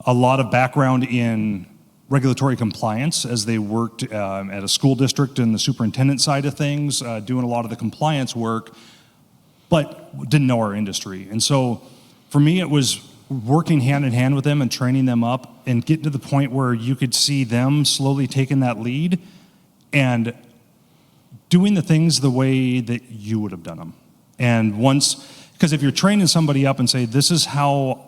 a lot of background in regulatory compliance as they worked at a school district in the superintendent side of things, doing a lot of the compliance work, but didn't know our industry. And so for me, it was working hand in hand with them and training them up and getting to the point where you could see them slowly taking that lead and doing the things the way that you would have done them. And because if you're training somebody up and say, this is how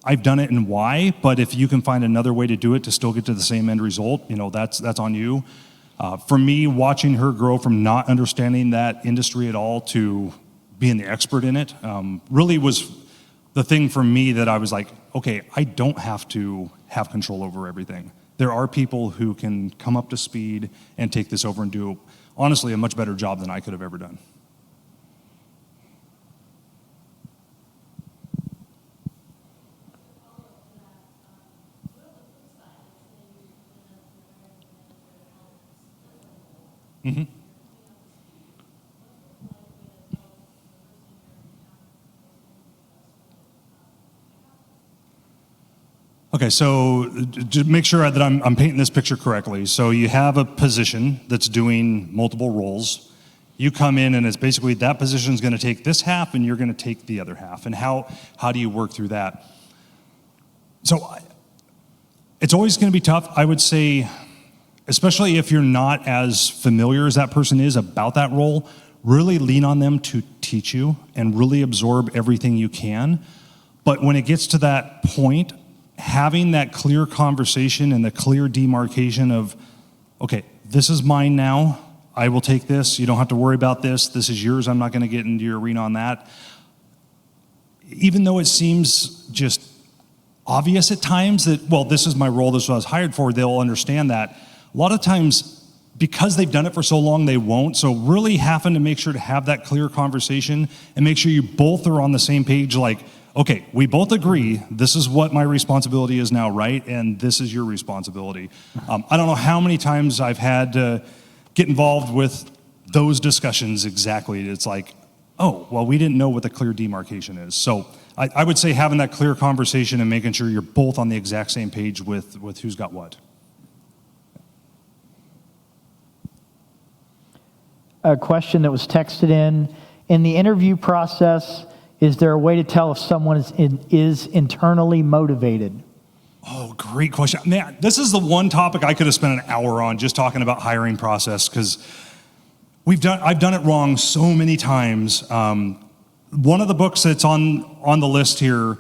I've done it and why, but if you can find another way to do it to still get to the same end result, that's on you. For me, watching her grow from not understanding that industry at all to being the expert in it, really was the thing for me that I was like, okay, I don't have to have control over everything. There are people who can come up to speed and take this over and do, honestly, a much better job than I could have ever done. Mm-hmm. Okay, so to make sure that I'm painting this picture correctly, so you have a position that's doing multiple roles. You come in and it's basically that position is going to take this half and you're going to take the other half. And how do you work through that? So it's always going to be tough. I would say, especially if you're not as familiar as that person is about that role, really lean on them to teach you and really absorb everything you can. But when it gets to that point, having that clear conversation and the clear demarcation of, okay, this is mine now, I will take this, you don't have to worry about this, this is yours, I'm not going to get into your arena on that. Even though it seems just obvious at times that, well, this is my role, this is what I was hired for, they'll understand that. A lot of times, because they've done it for so long, they won't. So really having to make sure to have that clear conversation and make sure you both are on the same page, like, okay, we both agree, this is what my responsibility is now, right? And this is your responsibility. I don't know how many times I've had to get involved with those discussions exactly. It's like, oh, well, we didn't know what the clear demarcation is. So I would say having that clear conversation and making sure you're both on the exact same page with who's got what. A question that was texted in the interview process, is there a way to tell if someone is internally motivated? Oh, great question. Man, this is the one topic I could have spent an hour on just talking about hiring process, because I've done it wrong so many times. One of the books that's on the list here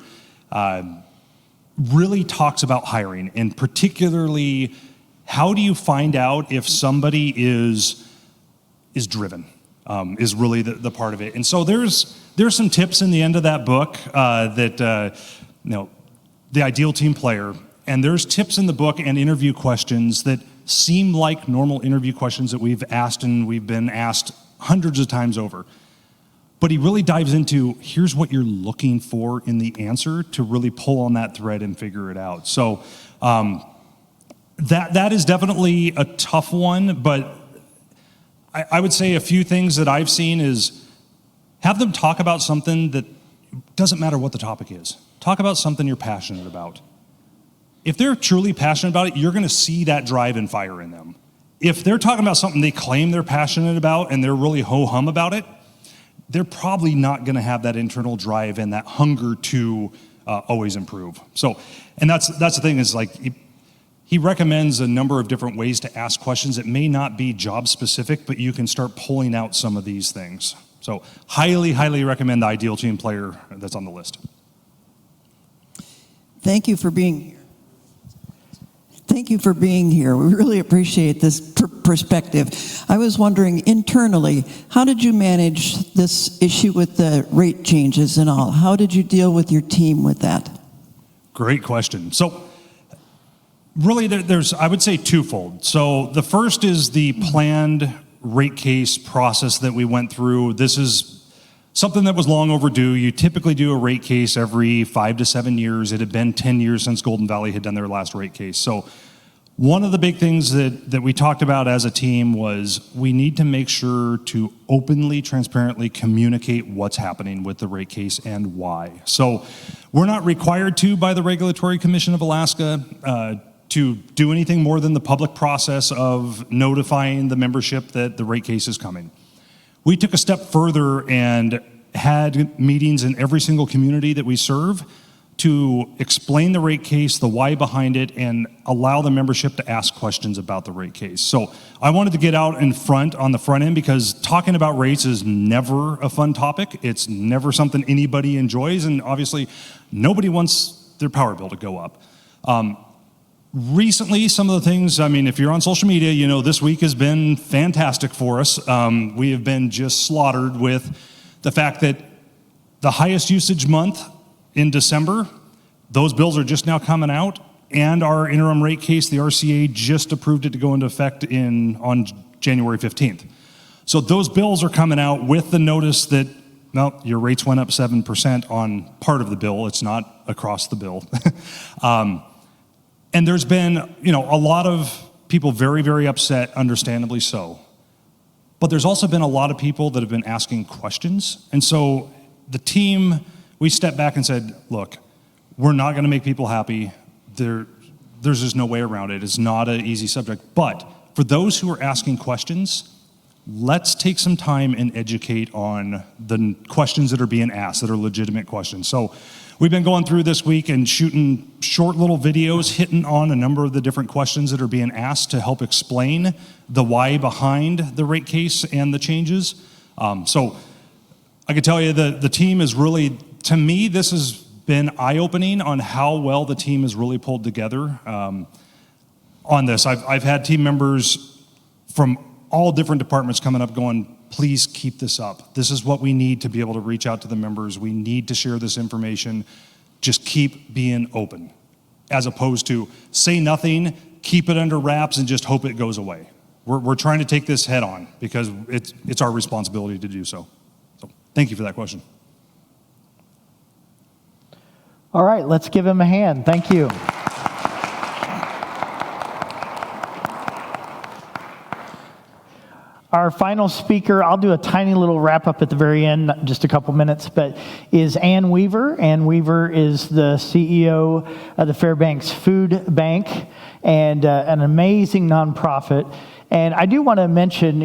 really talks about hiring, and particularly how do you find out if somebody is driven, is really the part of it. And so there's some tips in the end of that book that the ideal team player, and there's tips in the book and interview questions that seem like normal interview questions that we've asked and we've been asked hundreds of times over. But he really dives into, here's what you're looking for in the answer to really pull on that thread and figure it out. So that is definitely a tough one, but I would say a few things that I've seen is have them talk about something that doesn't matter what the topic is. Talk about something you're passionate about. If they're truly passionate about it, you're going to see that drive and fire in them. If they're talking about something they claim they're passionate about and they're really ho-hum about it, they're probably not going to have that internal drive and that hunger to always improve. So, and that's the thing is like, he recommends a number of different ways to ask questions that may not be job specific, but you can start pulling out some of these things. So highly, highly recommend the ideal team player that's on the list. Thank you for being here. Thank you for being here. We really appreciate this perspective. I was wondering internally, how did you manage this issue with the rate changes and all? How did you deal with your team with that? Great question. So really there's, I would say, twofold. So the first is the planned rate case process that we went through. This is something that was long overdue. You typically do a rate case every 5 to 7 years. It had been 10 years since Golden Valley had done their last rate case. So one of the big things that we talked about as a team was we need to make sure to openly, transparently communicate what's happening with the rate case and why. So we're not required to by the Regulatory Commission of Alaska to do anything more than the public process of notifying the membership that the rate case is coming. We took a step further and had meetings in every single community that we serve to explain the rate case, the why behind it, and allow the membership to ask questions about the rate case. So I wanted to get out in front on the front end because talking about rates is never a fun topic. It's never something anybody enjoys, and obviously nobody wants their power bill to go up. Recently, some of the things, I mean, if you're on social media, you know this week has been fantastic for us. We have been just slaughtered with the fact that the highest usage month in December, those bills are just now coming out, and our interim rate case, the RCA, just approved it to go into effect on January 15th. So those bills are coming out with the notice that, no, your rates went up 7% on part of the bill. It's not across the bill. And there's been, a lot of people very, very upset, understandably so. But there's also been a lot of people that have been asking questions. And so the team, we stepped back and said, look, we're not going to make people happy. There's just no way around it. It's not an easy subject. But for those who are asking questions, let's take some time and educate on the questions that are being asked that are legitimate questions. So we've been going through this week and shooting short little videos, hitting on a number of the different questions that are being asked to help explain the why behind the rate case and the changes. So I can tell you that the team is really, to me, this has been eye-opening on how well the team is really pulled together on this. I've had team members from all different departments coming up going, please keep this up. This is what we need to be able to reach out to the members. We need to share this information. Just keep being open, as opposed to say nothing, keep it under wraps, and just hope it goes away. We're trying to take this head on because it's our responsibility to do so. So thank you for that question. All right, let's give him a hand. Thank you. Our final speaker, I'll do a tiny little wrap up at the very end, just a couple minutes, but is Ann Weaver. Ann Weaver is the CEO of the Fairbanks Food Bank and an amazing nonprofit. And I do want to mention,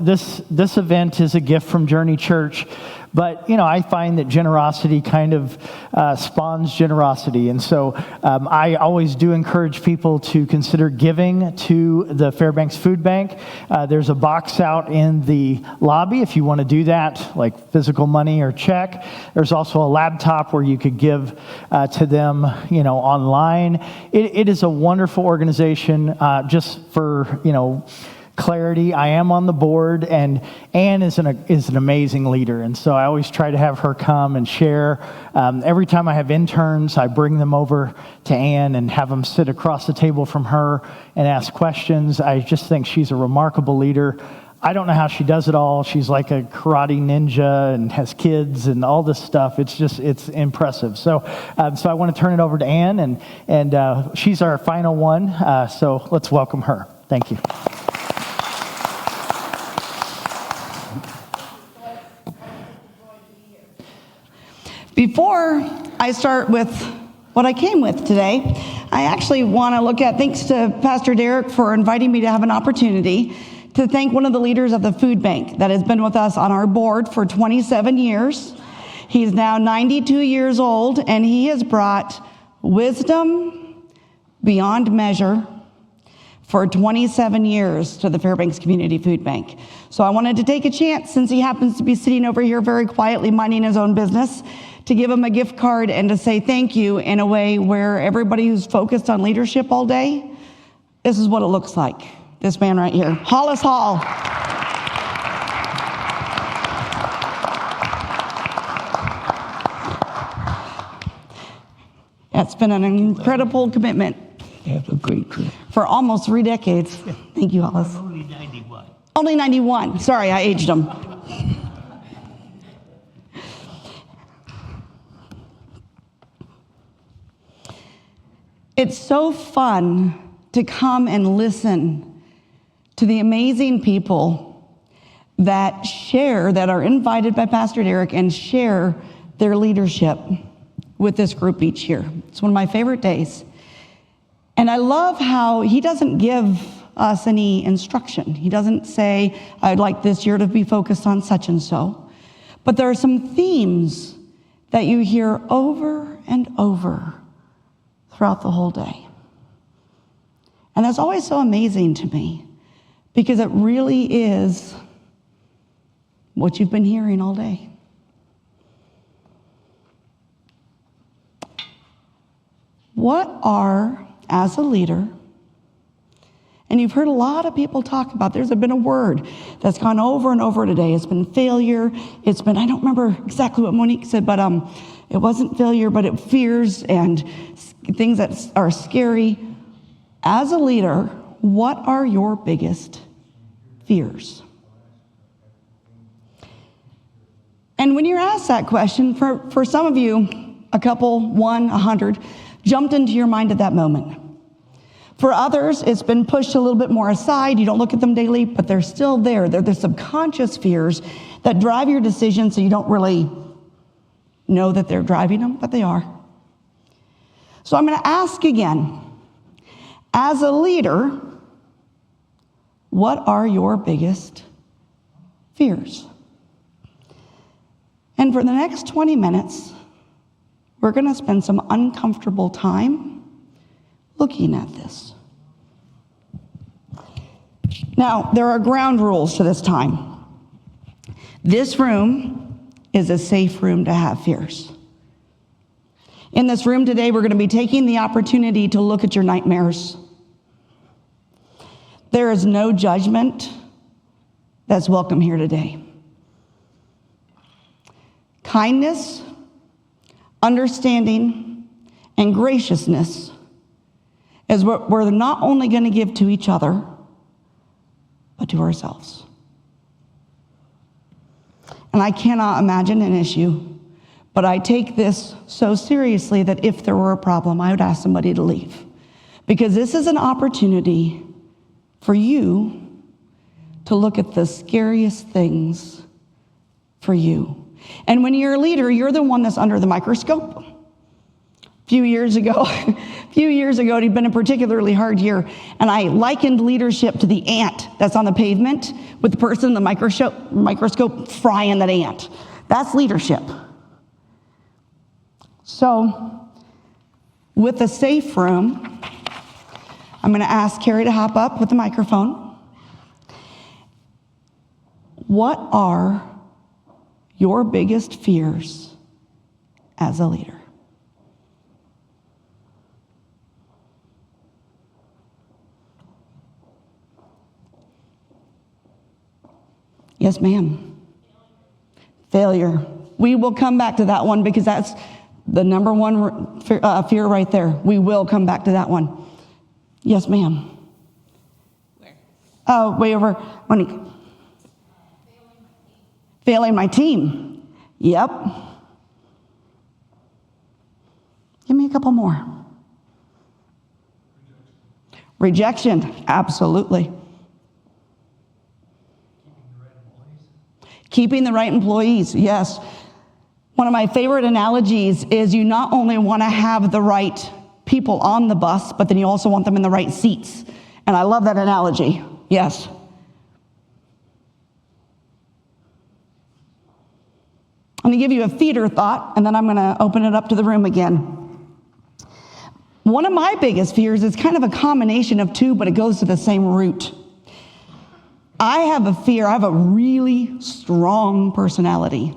this event is a gift from Journey Church, but, I find that generosity kind of spawns generosity. And so I always do encourage people to consider giving to the Fairbanks Food Bank. There's a box out in the lobby if you want to do that, like physical money or check. There's also a laptop where you could give to them, online. It is a wonderful organization. Just for, clarity, I am on the board, and Ann is an amazing leader, and so I always try to have her come and share. Every time I have interns, I bring them over to Ann and have them sit across the table from her and ask questions. I just think she's a remarkable leader. I don't know how she does it all. She's like a karate ninja and has kids and all this stuff. It's impressive. So I want to turn it over to Ann, and she's our final one. So let's welcome her. Thank you. Before I start with what I came with today, I actually want to look at, thanks to Pastor Derek for inviting me to have an opportunity to thank one of the leaders of the food bank that has been with us on our board for 27 years. He's now 92 years old, and he has brought wisdom beyond measure for 27 years to the Fairbanks Community Food Bank. So I wanted to take a chance, since he happens to be sitting over here very quietly minding his own business, to give him a gift card and to say thank you in a way where everybody who's focused on leadership all day This is what it looks like. This man right here, Hollis Hall. It's been an incredible commitment. Have a great trip. For almost 3 decades. Thank you, Hollis. Only 91. Only 91. Sorry, I aged him. It's so fun to come and listen to the amazing people that share, that are invited by Pastor Derek and share their leadership with this group each year. It's one of my favorite days. And I love how he doesn't give us any instruction. He doesn't say, I'd like this year to be focused on such and so. But there are some themes that you hear over and over throughout the whole day. And that's always so amazing to me, because it really is what you've been hearing all day. What are, as a leader, and you've heard a lot of people talk about, there's been a word that's gone over and over today. It's been failure. It's been, I don't remember exactly what Monique said, but it wasn't failure, but it fears and things that are scary. As a leader, what are your biggest fears? And when you're asked that question, for some of you, a couple, 1, 100, jumped into your mind at that moment. For others, it's been pushed a little bit more aside. You don't look at them daily, but they're still there. They're the subconscious fears that drive your decisions, so you don't really know that they're driving them, but they are. So I'm going to ask again, as a leader, what are your biggest fears? And for the next 20 minutes, we're going to spend some uncomfortable time looking at this. Now, there are ground rules to this time. This room is a safe room to have fears. In this room today, we're going to be taking the opportunity to look at your nightmares. There is no judgment that's welcome here today. Kindness, understanding, and graciousness is what we're not only going to give to each other, but to ourselves. And I cannot imagine an issue, but I take this so seriously that if there were a problem, I would ask somebody to leave. Because this is an opportunity for you to look at the scariest things for you. And when you're a leader, you're the one that's under the microscope. A few years ago, it had been a particularly hard year, and I likened leadership to the ant that's on the pavement with the person in the microscope frying that ant. That's leadership. So, with the safe room, I'm going to ask Carrie to hop up with the microphone. What are your biggest fears as a leader? Yes, ma'am. Failure. We will come back to that one because that's the number one fear right there. We will come back to that one. Yes, ma'am. Where? Oh, way over. Monique. Failing my team. Yep. Give me a couple more. Rejection. Absolutely. Keeping the right employees, yes. One of my favorite analogies is you not only want to have the right people on the bus, but then you also want them in the right seats. And I love that analogy, yes. I'm going to give you a feeder thought, and then I'm going to open it up to the room again. One of my biggest fears is kind of a combination of two, but it goes to the same root. I have a fear, I have a really strong personality.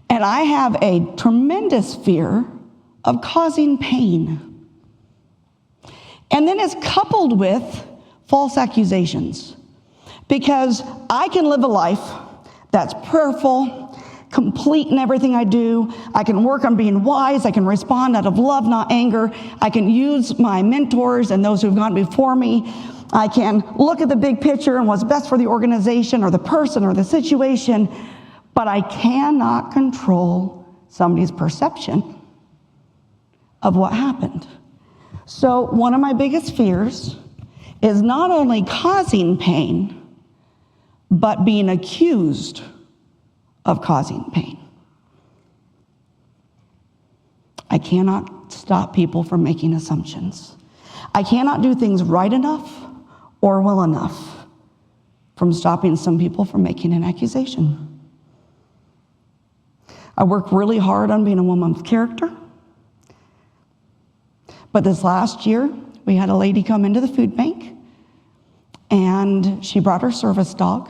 And I have a tremendous fear of causing pain. And And then it's coupled with false accusations. Because I can live a life that's prayerful, complete in everything I do. I can work on being wise. I can respond out of love, not anger. I can use my mentors and those who've gone before me. I can look at the big picture and what's best for the organization or the person or the situation, but I cannot control somebody's perception of what happened. So one of my biggest fears is not only causing pain, but being accused of causing pain. I cannot stop people from making assumptions. I cannot do things right enough or well enough from stopping some people from making an accusation. I work really hard on being a woman of character. But this last year, we had a lady come into the food bank, and she brought her service dog.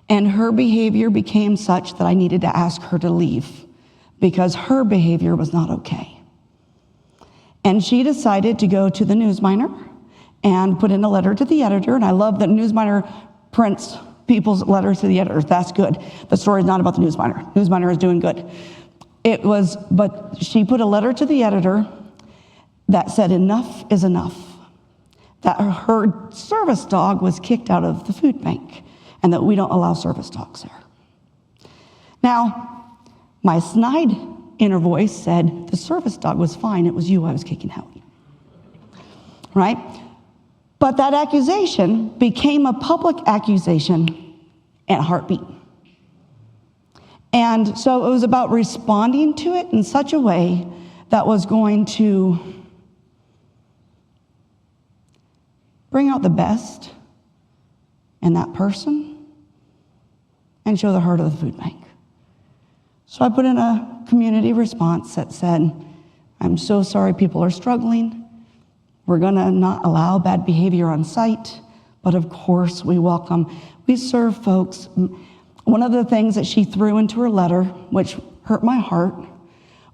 And her behavior became such that I needed to ask her to leave because her behavior was not okay. And she decided to go to the Newsminer and put in a letter to the editor. And I love that Newsminer prints people's letters to the editors. That's good. The story is not about the Newsminer. Newsminer is doing good. But she put a letter to the editor that said enough is enough. That her service dog was kicked out of the food bank and that we don't allow service dogs there. Now, my snide inner voice said, the service dog was fine, it was you I was kicking out. Right? But that accusation became a public accusation at Heartbeat. And so it was about responding to it in such a way that was going to bring out the best in that person and show the heart of the food bank. So I put in a community response that said, I'm so sorry people are struggling. We're gonna not allow bad behavior on site, but of course we serve folks. One of the things that she threw into her letter, which hurt my heart,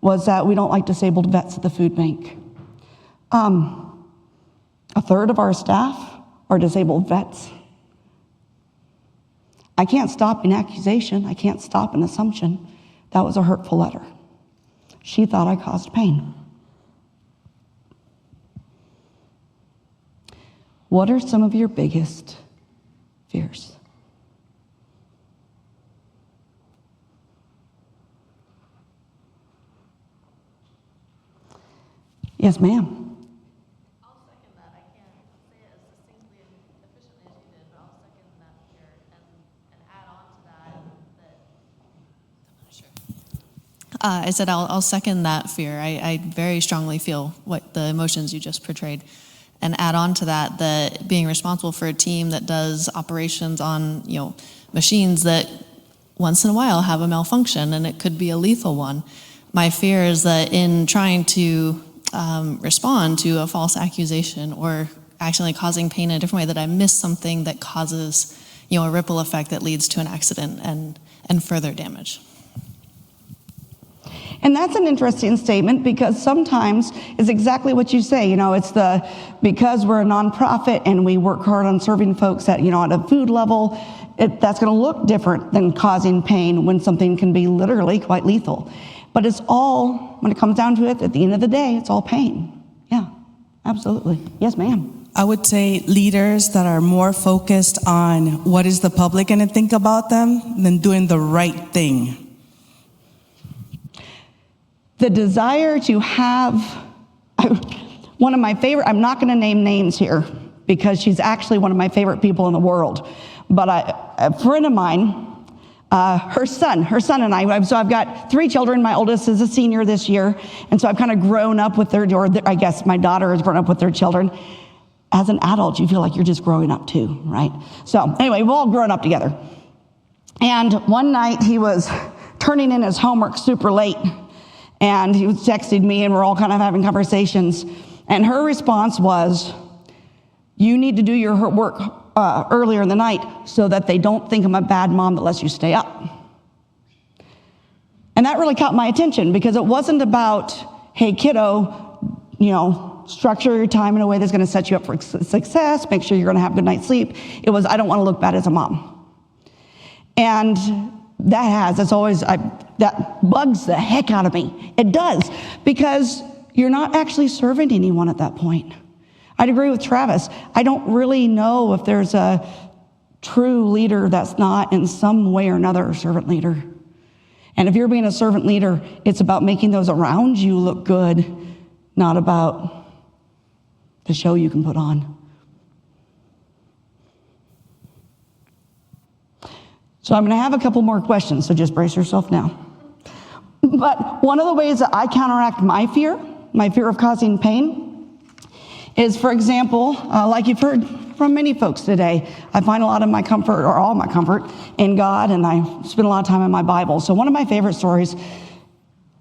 was that we don't like disabled vets at the food bank. A third of our staff are disabled vets. I can't stop an accusation. I can't stop an assumption. That was a hurtful letter. She thought I caused pain. What are some of your biggest fears? Yes, ma'am. I'll second that. I can't say it as succinctly and efficiently as you did, but I'll second that here and add on to that. I said I'll second that fear. I very strongly feel what the emotions you just portrayed. And add on to that, that being responsible for a team that does operations on, machines that once in a while have a malfunction, and it could be a lethal one. My fear is that in trying to respond to a false accusation or accidentally causing pain in a different way, that I miss something that causes, a ripple effect that leads to an accident and further damage. And that's an interesting statement because sometimes it's exactly what you say. It's because we're a nonprofit and we work hard on serving folks at a food level, that's going to look different than causing pain when something can be literally quite lethal. But it's all, when it comes down to it, at the end of the day, it's all pain. Yeah, absolutely. Yes, ma'am. I would say leaders that are more focused on what is the public going to think about them than doing the right thing. The desire to have, one of my favorite, I'm not going to name names here because she's actually one of my favorite people in the world, but a friend of mine, her son and I, so I've got 3 children. My oldest is a senior this year, and so I've kind of grown up with I guess my daughter has grown up with their children. As an adult, you feel like you're just growing up too, right? So anyway, we've all grown up together. And one night he was turning in his homework super late, and he was texting me, and we're all kind of having conversations. And her response was, you need to do your work earlier in the night so that they don't think I'm a bad mom that lets you stay up. And that really caught my attention because it wasn't about, hey, kiddo, structure your time in a way that's going to set you up for success, make sure you're going to have a good night's sleep. It was, I don't want to look bad as a mom. And that bugs the heck out of me. It does, because you're not actually serving anyone at that point. I'd agree with Travis. I don't really know if there's a true leader that's not in some way or another a servant leader. And if you're being a servant leader, it's about making those around you look good, not about the show you can put on. So I'm going to have a couple more questions, so just brace yourself now. But one of the ways that I counteract my fear of causing pain, is, for example, like you've heard from many folks today, I find a lot of my comfort, or all my comfort, in God, and I spend a lot of time in my Bible. So one of my favorite stories,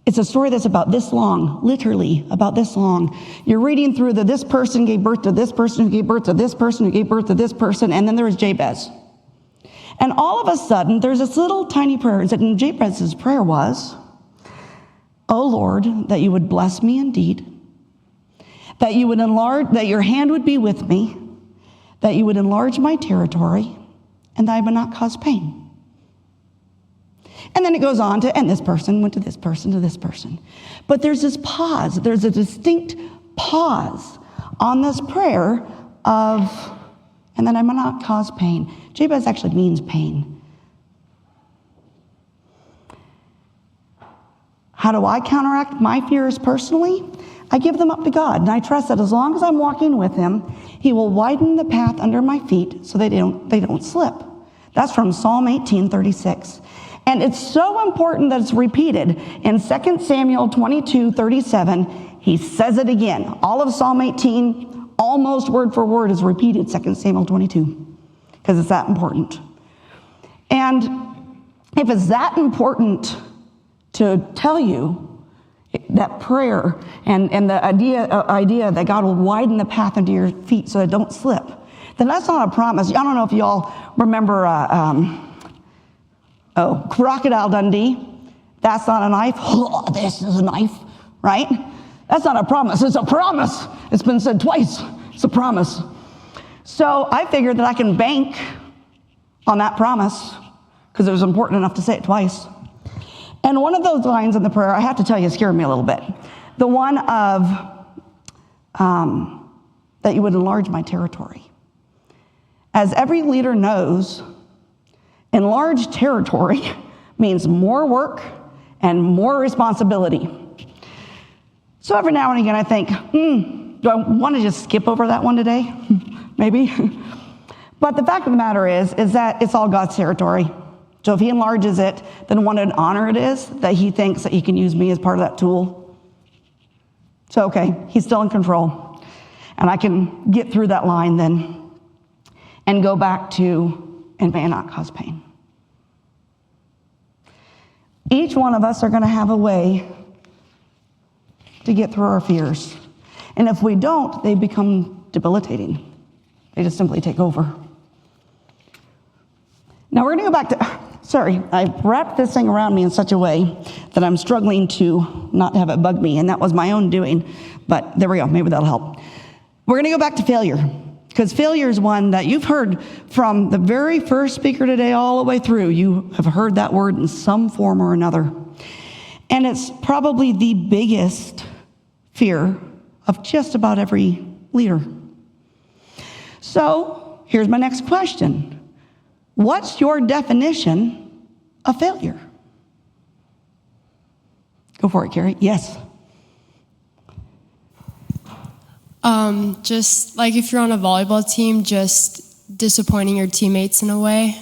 it's a story that's about this long, literally about this long. You're reading through this person gave birth to this person, who gave birth to this person, who gave birth to this person, and then there was Jabez. And all of a sudden, there's this little tiny prayer, and Jabez's prayer was, "O Lord, that you would bless me indeed, that you would enlarge, that your hand would be with me, that you would enlarge my territory, and that I would not cause pain." And then it goes on to, and this person went to this person, to this person. But there's this pause, there's a distinct pause on this prayer of, and that I might not cause pain. Jabez actually means pain. How do I counteract my fears personally? I give them up to God, and I trust that as long as I'm walking with him, he will widen the path under my feet so they don't slip. That's from Psalm 18:36. And it's so important that it's repeated. In 2 Samuel 22:37, he says it again. All of Psalm 18, almost word for word, is repeated 2 Samuel 22, because it's that important. And if it's that important to tell you that prayer and the idea that God will widen the path under your feet so that don't slip, then that's not a promise. I don't know if y'all remember Crocodile Dundee. That's not a knife. Oh, this is a knife, right? That's not a promise. It's a promise. It's been said twice. It's a promise. So I figured that I can bank on that promise because it was important enough to say it twice. And one of those lines in the prayer, I have to tell you, scared me a little bit. The one of that you would enlarge my territory. As every leader knows, enlarged territory means more work and more responsibility. So every now and again I think, do I want to just skip over that one today? Maybe. But the fact of the matter is that it's all God's territory. So if he enlarges it, then what an honor it is that he thinks that he can use me as part of that tool. So okay, he's still in control. And I can get through that line then and go back to, and may not cause pain. Each one of us are going to have a way to get through our fears. And if we don't, they become debilitating. They just simply take over. Now we're going to go back to, I wrapped this thing around me in such a way that I'm struggling to not have it bug me, and that was my own doing. But there we go, maybe that'll help. We're going to go back to failure, because failure is one that you've heard from the very first speaker today all the way through. You have heard that word in some form or another. And it's probably the biggest fear of just about every leader. So here's my next question. What's your definition of failure? Go for it, Carrie. Yes. Just like if you're on a volleyball team, just disappointing your teammates in a way,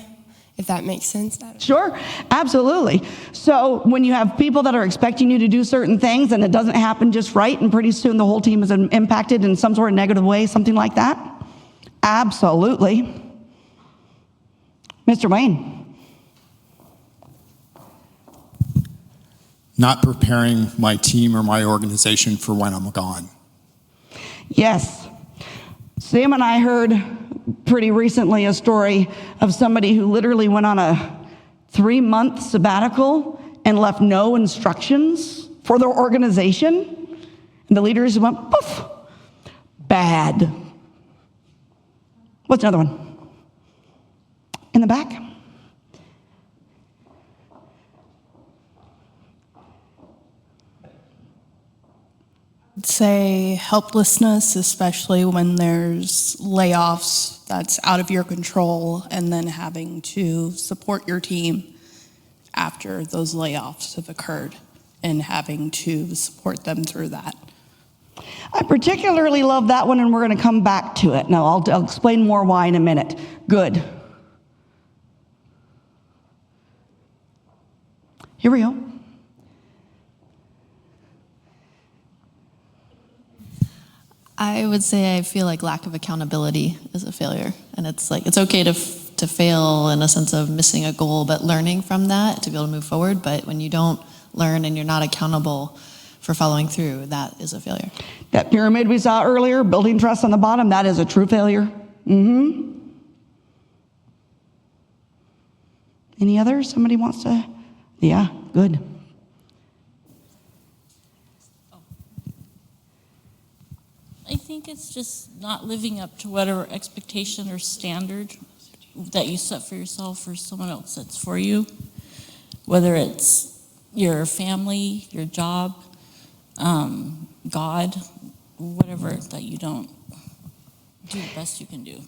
if that makes sense. Sure, absolutely. So when you have people that are expecting you to do certain things and it doesn't happen just right, and pretty soon the whole team is impacted in some sort of negative way, something like that? Absolutely. Mr. Wayne. Not preparing my team or my organization for when I'm gone. Yes. Sam and I heard pretty recently a story of somebody who literally went on a 3-month sabbatical and left no instructions for their organization. And the leaders went, poof. bad. What's another one? In the back? I'd say helplessness, especially when there's layoffs that's out of your control, and then having to support your team after those layoffs have occurred and having to support them through that. I particularly love that one, and we're going to come back to it. Now, I'll explain more why in a minute. Good. Here we go. I would say I feel like lack of accountability is a failure. And it's like, it's okay to fail in a sense of missing a goal, but learning from that to be able to move forward. But when you don't learn and you're not accountable for following through, that is a failure. That pyramid we saw earlier, building trust on the bottom, that is a true failure. Any others? Somebody wants to? Yeah, good. I think it's just not living up to whatever expectation or standard that you set for yourself or someone else sets for you, whether it's your family, your job, God, whatever, that you don't do the best you can do.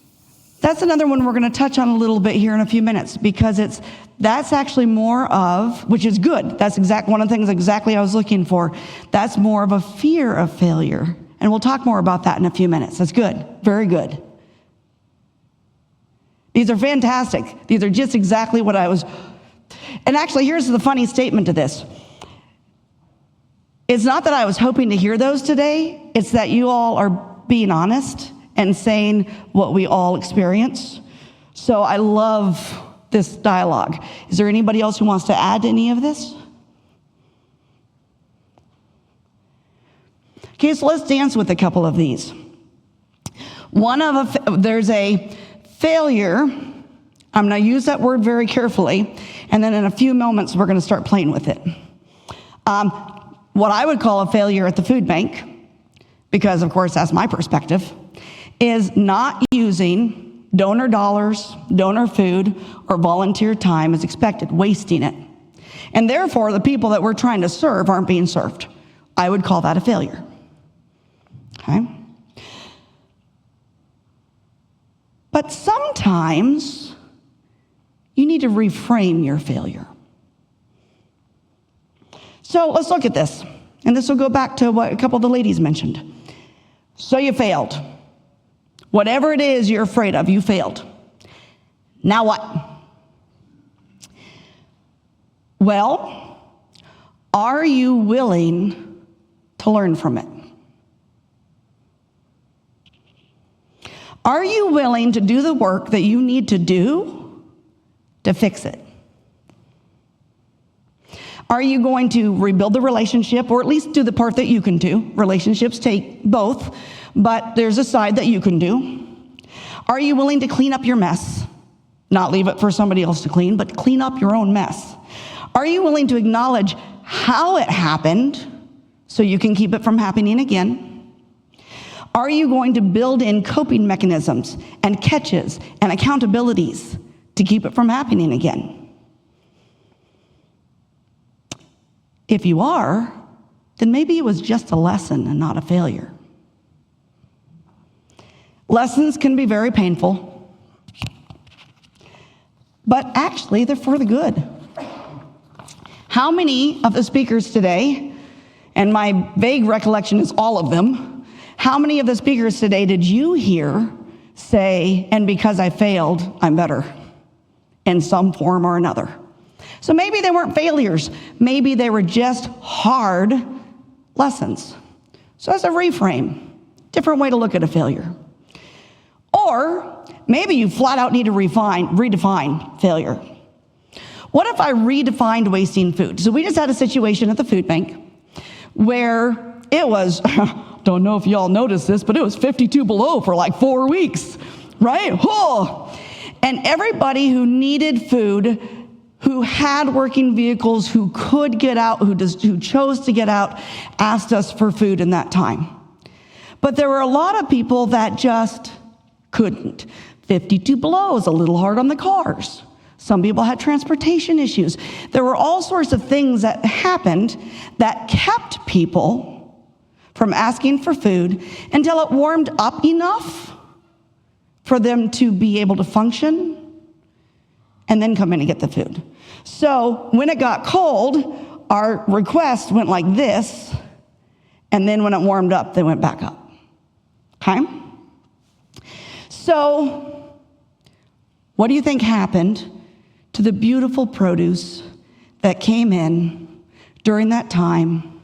That's another one we're going to touch on a little bit here in a few minutes, because that's actually more of, which is good. That's one of the things exactly I was looking for. That's more of a fear of failure. And we'll talk more about that in a few minutes. That's good. Very good. These are fantastic. These are just exactly what I was. And actually, here's the funny statement to this. It's not that I was hoping to hear those today. It's that you all are being honest and saying what we all experience. So I love this dialogue. Is there anybody else who wants to add to any of this? Okay, so let's dance with a couple of these. There's a failure. I'm going to use that word very carefully, and then in a few moments we're going to start playing with it. What I would call a failure at the food bank, because of course that's my perspective, is not using donor dollars, donor food, or volunteer time as expected, wasting it. And therefore, the people that we're trying to serve aren't being served. I would call that a failure. Okay? But sometimes you need to reframe your failure. So let's look at this. And this will go back to what a couple of the ladies mentioned. So you failed. Whatever it is you're afraid of, you failed. Now what? Well, are you willing to learn from it? Are you willing to do the work that you need to do to fix it? Are you going to rebuild the relationship, or at least do the part that you can do? Relationships take both, but there's a side that you can do. Are you willing to clean up your mess? Not leave it for somebody else to clean, but clean up your own mess. Are you willing to acknowledge how it happened so you can keep it from happening again? Are you going to build in coping mechanisms and catches and accountabilities to keep it from happening again? If you are, then maybe it was just a lesson and not a failure. Lessons can be very painful, but actually they're for the good. How many of the speakers today, and my vague recollection is all of them, how many of the speakers today did you hear say, and because I failed, I'm better in some form or another? So maybe they weren't failures. Maybe they were just hard lessons. So as a reframe, different way to look at a failure. Or maybe you flat out need to redefine failure. What if I redefined wasting food? So we just had a situation at the food bank where it was, don't know if y'all noticed this, but it was 52 below for like 4 weeks, right? Oh. And everybody who needed food, who had working vehicles, who could get out, who chose to get out, asked us for food in that time. But there were a lot of people that just couldn't. 52 below is a little hard on the cars. Some people had transportation issues. There were all sorts of things that happened that kept people from asking for food until it warmed up enough for them to be able to function and then come in and get the food. So when it got cold, our request went like this, and then when it warmed up, they went back up. Okay? So what do you think happened to the beautiful produce that came in during that time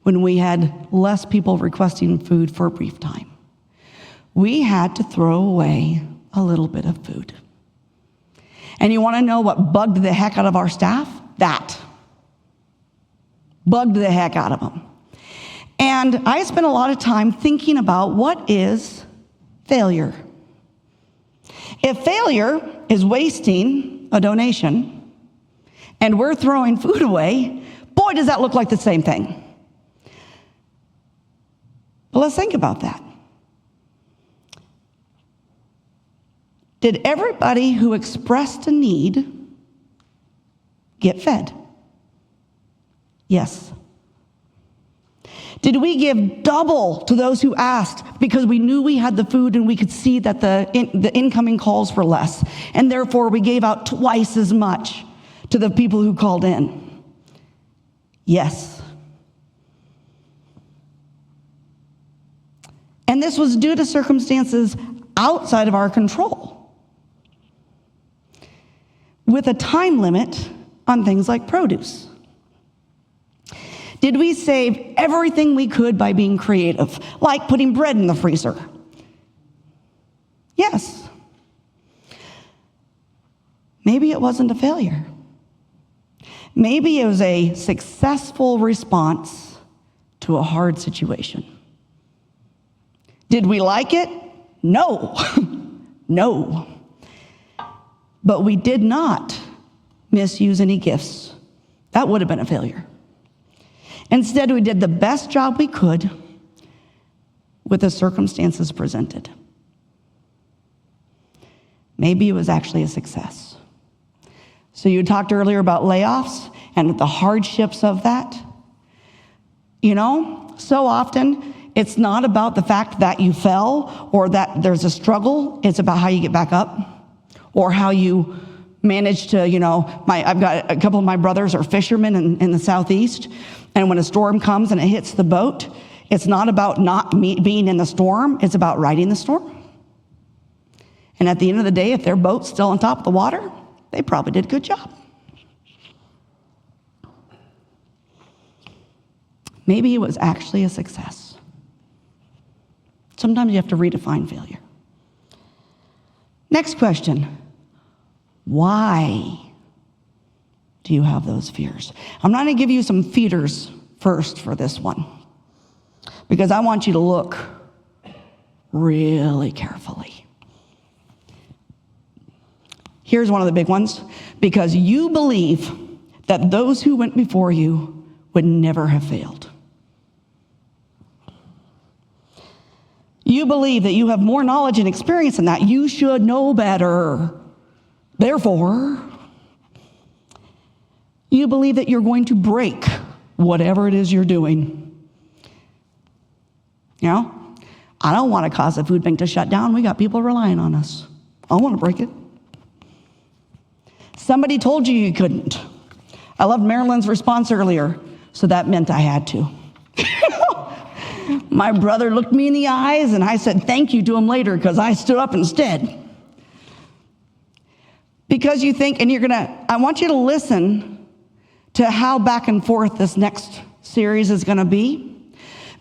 when we had less people requesting food for a brief time? We had to throw away a little bit of food. And you want to know what bugged the heck out of our staff? That. Bugged the heck out of them. And I spent a lot of time thinking about what is failure. If failure is wasting a donation and we're throwing food away, boy, does that look like the same thing. But let's think about that. Did everybody who expressed a need get fed? Yes. Did we give double to those who asked because we knew we had the food and we could see that the incoming calls were less, and therefore we gave out twice as much to the people who called in? Yes. And this was due to circumstances outside of our control, with a time limit on things like produce. Did we save everything we could by being creative, like putting bread in the freezer? Yes. Maybe it wasn't a failure. Maybe it was a successful response to a hard situation. Did we like it? No. No. But we did not misuse any gifts. That would have been a failure. Instead, we did the best job we could with the circumstances presented. Maybe it was actually a success. So you talked earlier about layoffs and the hardships of that. You know, so often it's not about the fact that you fell or that there's a struggle. It's about how you get back up or how you manage to, I've got a couple of my brothers are fishermen in the Southeast. And when a storm comes and it hits the boat, it's not about not being in the storm, it's about riding the storm. And at the end of the day, if their boat's still on top of the water, they probably did a good job. Maybe it was actually a success. Sometimes you have to redefine failure. Next question. Why do you have those fears? I'm going to give you some feeders first for this one, because I want you to look really carefully. Here's one of the big ones. Because you believe that those who went before you would never have failed. You believe that you have more knowledge and experience than that. You should know better. Therefore, you believe that you're going to break whatever it is you're doing. I don't want to cause a food bank to shut down. We got people relying on us. I don't want to break it. Somebody told you you couldn't. I loved Marilyn's response earlier, so that meant I had to. My brother looked me in the eyes, and I said thank you to him later because I stood up instead. Because you think, and I want you to listen to how back and forth this next series is going to be,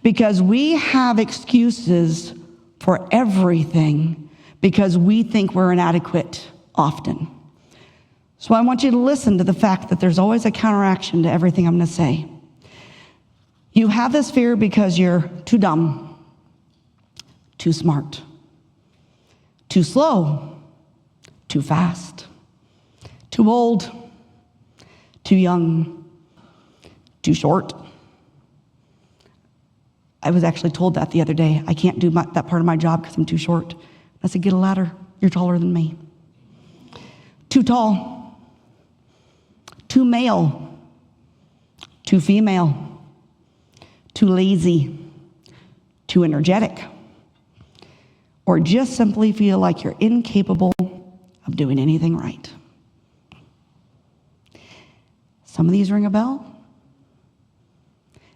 because we have excuses for everything because we think we're inadequate often. So I want you to listen to the fact that there's always a counteraction to everything I'm going to say. You have this fear because you're too dumb, too smart, too slow, too fast, too old, too young, too short. I was actually told that the other day. I can't do that part of my job because I'm too short. I said, get a ladder. You're taller than me. Too tall. Too male. Too female. Too lazy. Too energetic. Or just simply feel like you're incapable of doing anything right. Some of these ring a bell.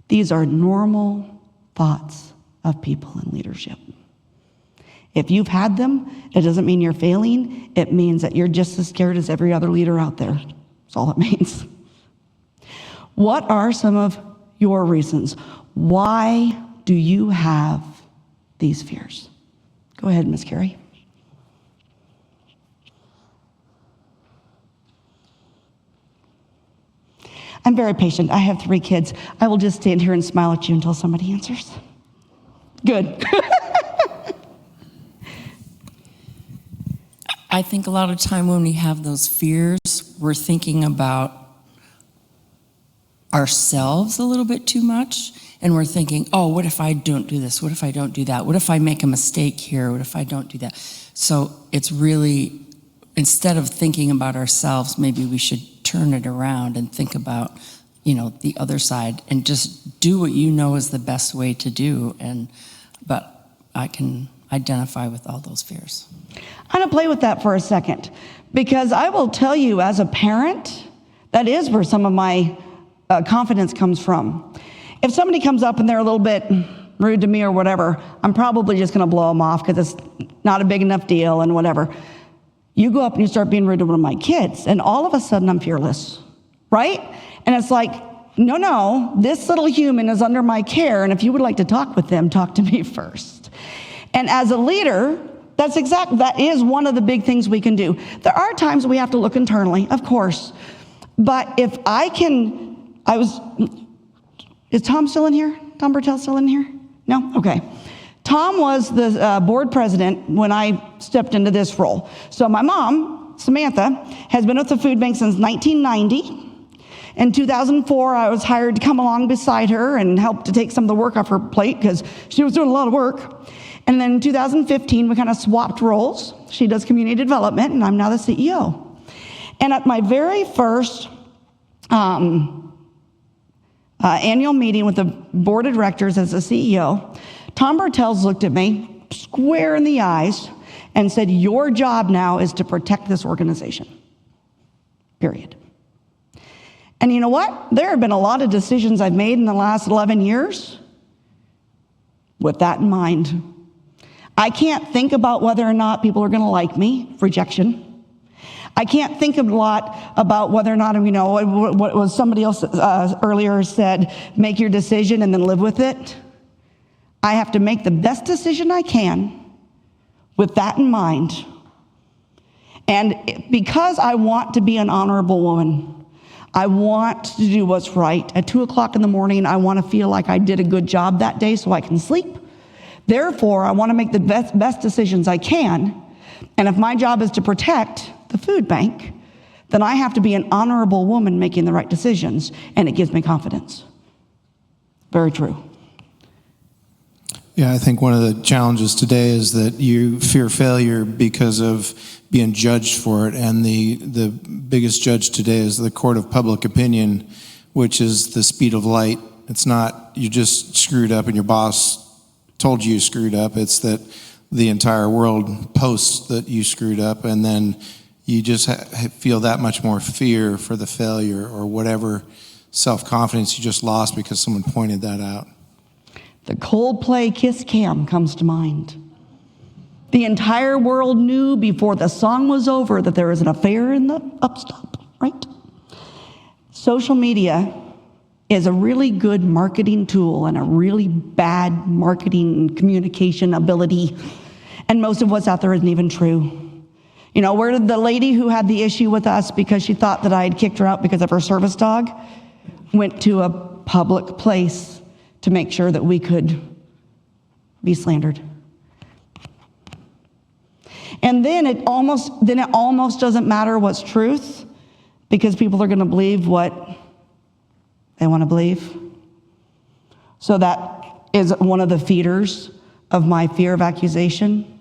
These are normal thoughts of people in leadership. If you've had them, it doesn't mean you're failing. It means that you're just as scared as every other leader out there. That's all it means. What are some of your reasons? Why do you have these fears? Go ahead, Miss Carrie. I'm very patient. I have 3 kids. I will just stand here and smile at you until somebody answers. Good. I think a lot of time when we have those fears, we're thinking about ourselves a little bit too much. And we're thinking, oh, what if I don't do this? What if I don't do that? What if I make a mistake here? What if I don't do that? So it's really, instead of thinking about ourselves, maybe we should turn it around and think about, the other side and just do what you know is the best way to do. But I can identify with all those fears. I'm going to play with that for a second, because I will tell you, as a parent, that is where some of my confidence comes from. If somebody comes up and they're a little bit rude to me or whatever, I'm probably just going to blow them off because it's not a big enough deal and whatever. You go up and you start being rude to one of my kids, and all of a sudden I'm fearless, right? And it's like, no, this little human is under my care, and if you would like to talk with them, talk to me first. And as a leader, that is one of the big things we can do. There are times we have to look internally, of course, but if is Tom still in here? Tom Bertel still in here? No? Okay. Tom was the board president when I stepped into this role. So my mom, Samantha, has been with the food bank since 1990. In 2004, I was hired to come along beside her and help to take some of the work off her plate because she was doing a lot of work. And then in 2015, we kind of swapped roles. She does community development, and I'm now the CEO. And at my very first annual meeting with the board of directors as the CEO, Tom Bartels looked at me square in the eyes and said, your job now is to protect this organization, period. And you know what? There have been a lot of decisions I've made in the last 11 years with that in mind. I can't think about whether or not people are going to like me, rejection. I can't think a lot about whether or not, what was somebody else earlier said, make your decision and then live with it. I have to make the best decision I can with that in mind. And because I want to be an honorable woman, I want to do what's right. At 2 o'clock in the morning, I want to feel like I did a good job that day so I can sleep. Therefore, I want to make the best decisions I can. And if my job is to protect the food bank, then I have to be an honorable woman making the right decisions, and it gives me confidence. Very true. Yeah, I think one of the challenges today is that you fear failure because of being judged for it, and the biggest judge today is the court of public opinion, which is the speed of light. It's not you just screwed up and your boss told you screwed up. It's that the entire world posts that you screwed up, and then you just feel that much more fear for the failure or whatever self-confidence you just lost because someone pointed that out. The Coldplay Kiss Cam comes to mind. The entire world knew before the song was over that there was an affair in the upstop, right? Social media is a really good marketing tool and a really bad marketing and communication ability. And most of what's out there isn't even true. Where did the lady who had the issue with us because she thought that I had kicked her out because of her service dog went to a public place to make sure that we could be slandered. And then it almost doesn't matter what's truth because people are going to believe what they want to believe. So that is one of the feeders of my fear of accusation.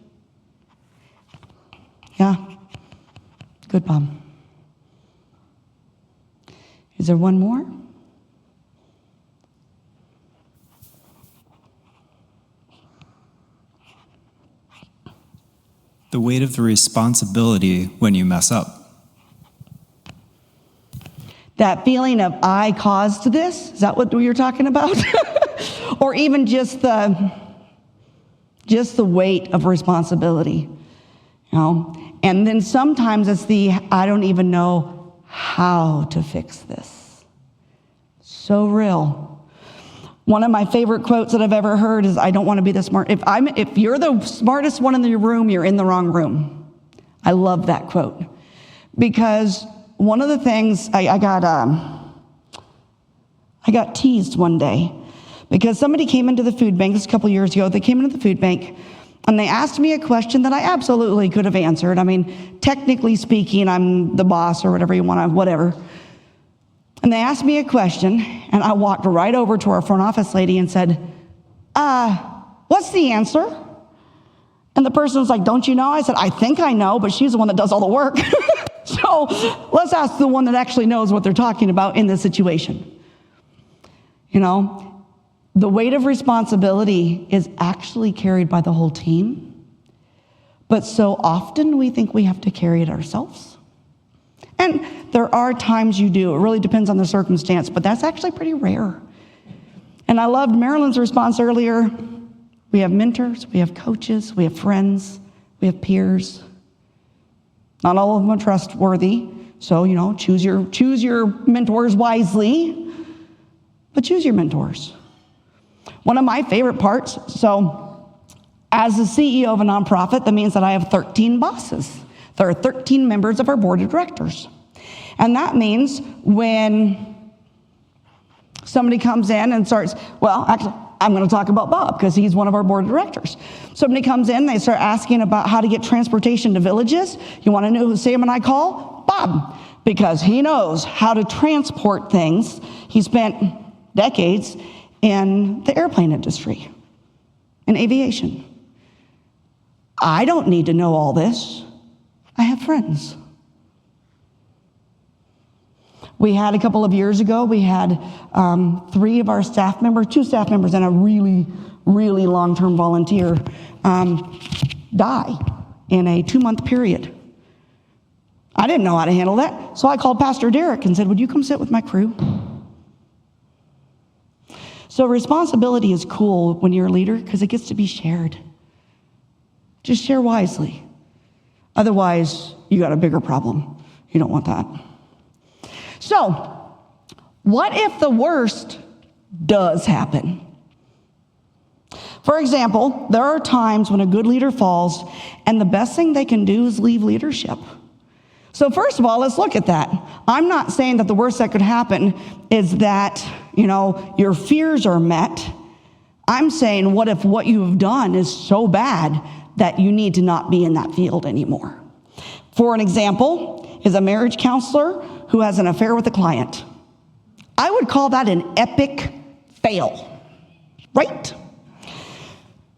Yeah. Good, Bob. Is there one more? The weight of the responsibility when you mess up. That feeling of I caused this, is that what you're talking about? Or even just the weight of responsibility, you know? And then sometimes it's the I don't even know how to fix this. So real. One of my favorite quotes that I've ever heard is, I don't want to be the smart. If you're the smartest one in the room, you're in the wrong room. I love that quote. Because one of the things, I got teased one day because somebody came into the food bank, this was a couple years ago, they came into the food bank and they asked me a question that I absolutely could have answered. I mean, technically speaking, I'm the boss or whatever you want to, whatever. And they asked me a question, and I walked right over to our front office lady and said, what's the answer? And the person was like, don't you know? I said, I think I know, but she's the one that does all the work. So let's ask the one that actually knows what they're talking about in this situation. You know, the weight of responsibility is actually carried by the whole team, but so often we think we have to carry it ourselves. And there are times you do. It really depends on the circumstance, but that's actually pretty rare. And I loved Marilyn's response earlier. We have mentors, we have coaches, we have friends, we have peers. Not all of them are trustworthy, so, you know, choose your mentors wisely, but choose your mentors. One of my favorite parts, so as the CEO of a nonprofit, that means that I have 13 bosses. There are 13 members of our board of directors. And that means when somebody comes in and starts, well, actually, I'm going to talk about Bob because he's one of our board of directors. Somebody comes in, they start asking about how to get transportation to villages. You want to know who Sam and I call? Bob, because he knows how to transport things. He spent decades in the airplane industry, in aviation. I don't need to know all this. I have friends. We had a couple of years ago, we had 3 of our staff members, 2 staff members and a really, really long-term volunteer die in a 2-month period. I didn't know how to handle that, so I called Pastor Derek and said, would you come sit with my crew? So responsibility is cool when you're a leader because it gets to be shared. Just share wisely. Otherwise, you got a bigger problem. You don't want that. So, what if the worst does happen? For example, there are times when a good leader falls, and the best thing they can do is leave leadership. So first of all, let's look at that. I'm not saying that the worst that could happen is that, you know, your fears are met. I'm saying, what if what you've done is so bad that you need to not be in that field anymore? For an example, is a marriage counselor who has an affair with a client. I would call that an epic fail, right?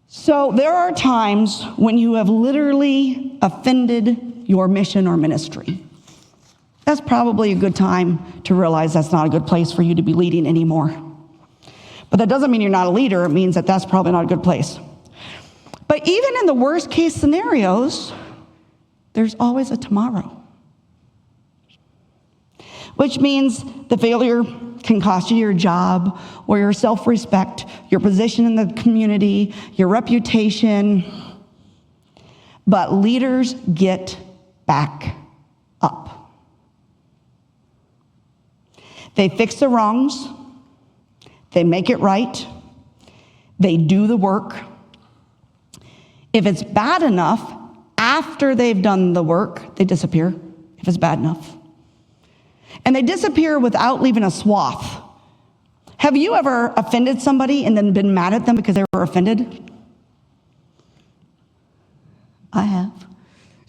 So there are times when you have literally offended your mission or ministry. That's probably a good time to realize that's not a good place for you to be leading anymore. But that doesn't mean you're not a leader. It means that that's probably not a good place. But even in the worst case scenarios, there's always a tomorrow. Which means the failure can cost you your job or your self-respect, your position in the community, your reputation. But leaders get back up. They fix the wrongs. They make it right. They do the work. If it's bad enough, after they've done the work, they disappear, if it's bad enough. And they disappear without leaving a swath. Have you ever offended somebody and then been mad at them because they were offended? I have.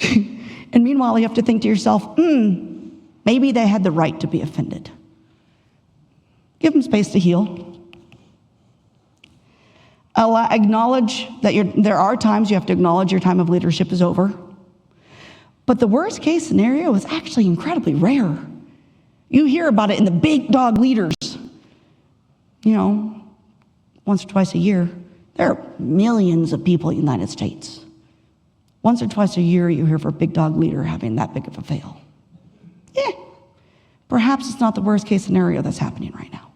And meanwhile, you have to think to yourself, maybe they had the right to be offended. Give them space to heal. Acknowledge that there are times you have to acknowledge your time of leadership is over. But the worst case scenario is actually incredibly rare. You hear about it in the big dog leaders. Once or twice a year. There are millions of people in the United States. Once or twice a year, you hear of a big dog leader having that big of a fail. Yeah, perhaps it's not the worst case scenario that's happening right now.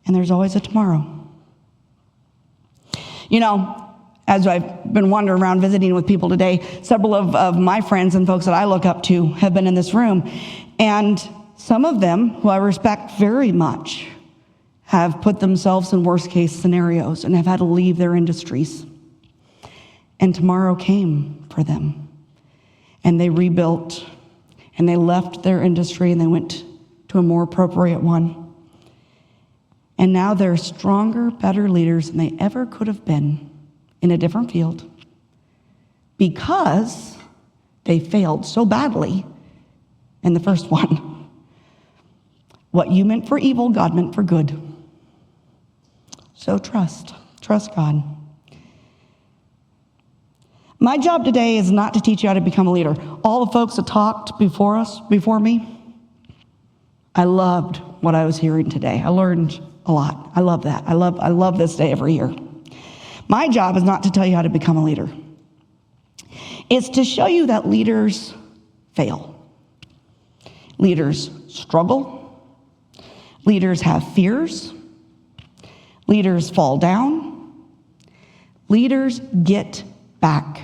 And there's always a tomorrow. As I've been wandering around visiting with people today, several of my friends and folks that I look up to have been in this room. And some of them, who I respect very much, have put themselves in worst case scenarios and have had to leave their industries. And tomorrow came for them. And they rebuilt, and they left their industry, and they went to a more appropriate one. And now they're stronger, better leaders than they ever could have been in a different field because they failed so badly in the first one. What you meant for evil, God meant for good. So trust God. My job today is not to teach you how to become a leader. All the folks that talked before me, I loved what I was hearing today. I learned a lot. I love that. I love this day every year. My job is not to tell you how to become a leader. It's to show you that leaders fail. Leaders struggle. Leaders have fears. Leaders fall down. Leaders get back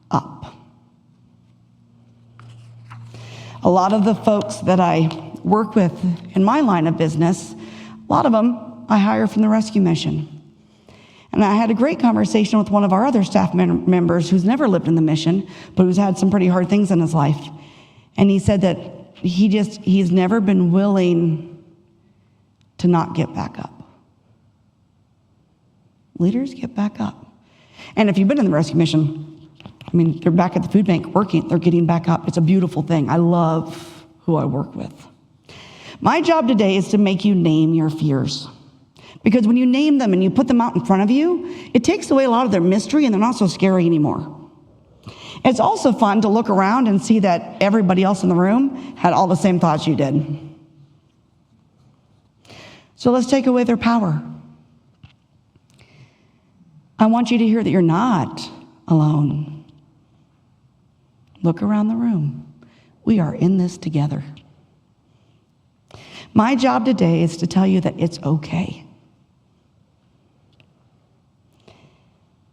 up. A lot of the folks that I work with in my line of business, a lot of them I hire from the rescue mission. And I had a great conversation with one of our other staff members who's never lived in the mission, but who's had some pretty hard things in his life. And he said that he's never been willing to not get back up. Leaders get back up. And if you've been in the rescue mission, they're back at the food bank working. They're getting back up. It's a beautiful thing. I love who I work with. My job today is to make you name your fears. Because when you name them and you put them out in front of you, it takes away a lot of their mystery and they're not so scary anymore. It's also fun to look around and see that everybody else in the room had all the same thoughts you did. So let's take away their power. I want you to hear that you're not alone. Look around the room. We are in this together. My job today is to tell you that it's okay.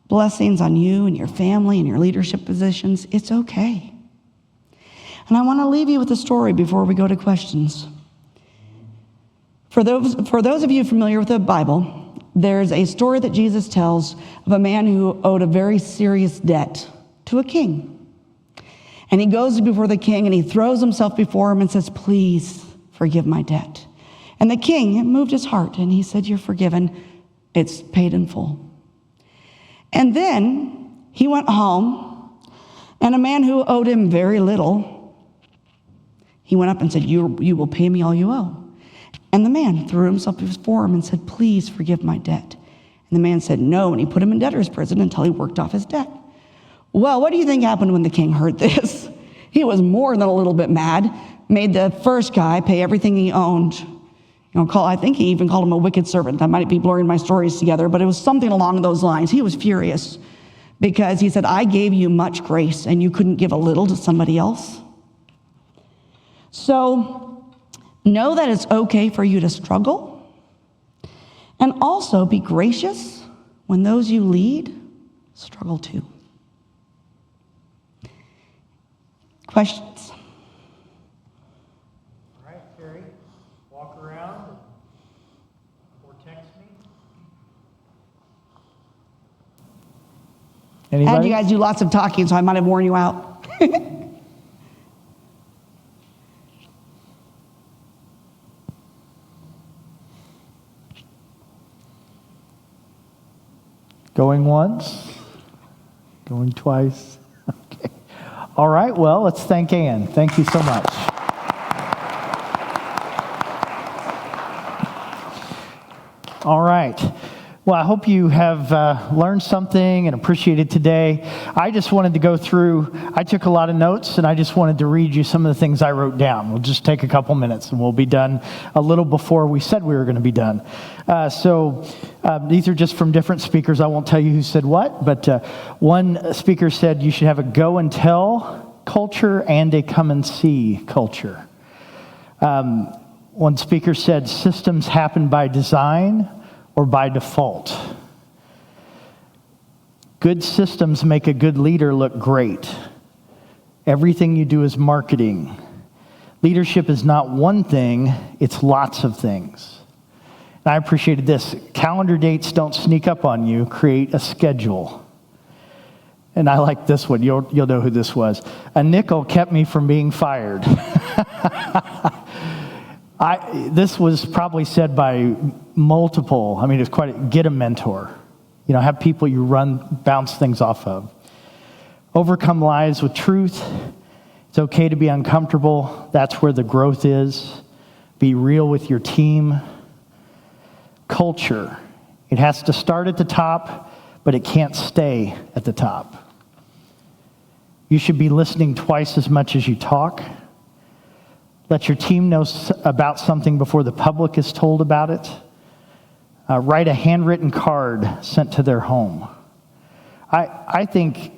Blessings on you and your family and your leadership positions. It's okay. And I want to leave you with a story before we go to questions. For those of you familiar with the Bible, there's a story that Jesus tells of a man who owed a very serious debt to a king. And he goes before the king and he throws himself before him and says, "Please forgive my debt." And the king, it moved his heart and he said, "You're forgiven. It's paid in full." And then he went home, and a man who owed him very little, he went up and said, you will pay me all you owe. And the man threw himself before him and said, "Please forgive my debt." And the man said no, and he put him in debtor's prison until he worked off his debt. Well, what do you think happened when the king heard this? He was more than a little bit mad, made the first guy pay everything he owned. I think he even called him a wicked servant. I might be blurring my stories together, but it was something along those lines. He was furious because he said, "I gave you much grace and you couldn't give a little to somebody else." So know that it's okay for you to struggle, and also be gracious when those you lead struggle too. Questions? All right, Carrie, walk around or text me. I had you guys do lots of talking, so I might have worn you out. Going once, going twice. Okay. All right, well, let's thank Ann. Thank you so much. All right. Well, I hope you have learned something and appreciated today. I just wanted to go through, I took a lot of notes, and I just wanted to read you some of the things I wrote down. We'll just take a couple minutes, and we'll be done a little before we said we were going to be done. These are just from different speakers. I won't tell you who said what, but one speaker said you should have a go and tell culture and a come and see culture. One speaker said systems happen by design or by default. Good systems make a good leader look great. Everything you do is marketing. Leadership is not one thing, it's lots of things. And I appreciated this. Calendar dates don't sneak up on you, create a schedule. And I like this one. You'll know who this was. A nickel kept me from being fired. This was probably said by multiple. I mean, it's get a mentor. Have people you bounce things off of. Overcome lies with truth. It's okay to be uncomfortable. That's where the growth is. Be real with your team. Culture. It has to start at the top, but it can't stay at the top. You should be listening twice as much as you talk. Let your team know about something before the public is told about it. Write a handwritten card sent to their home. I think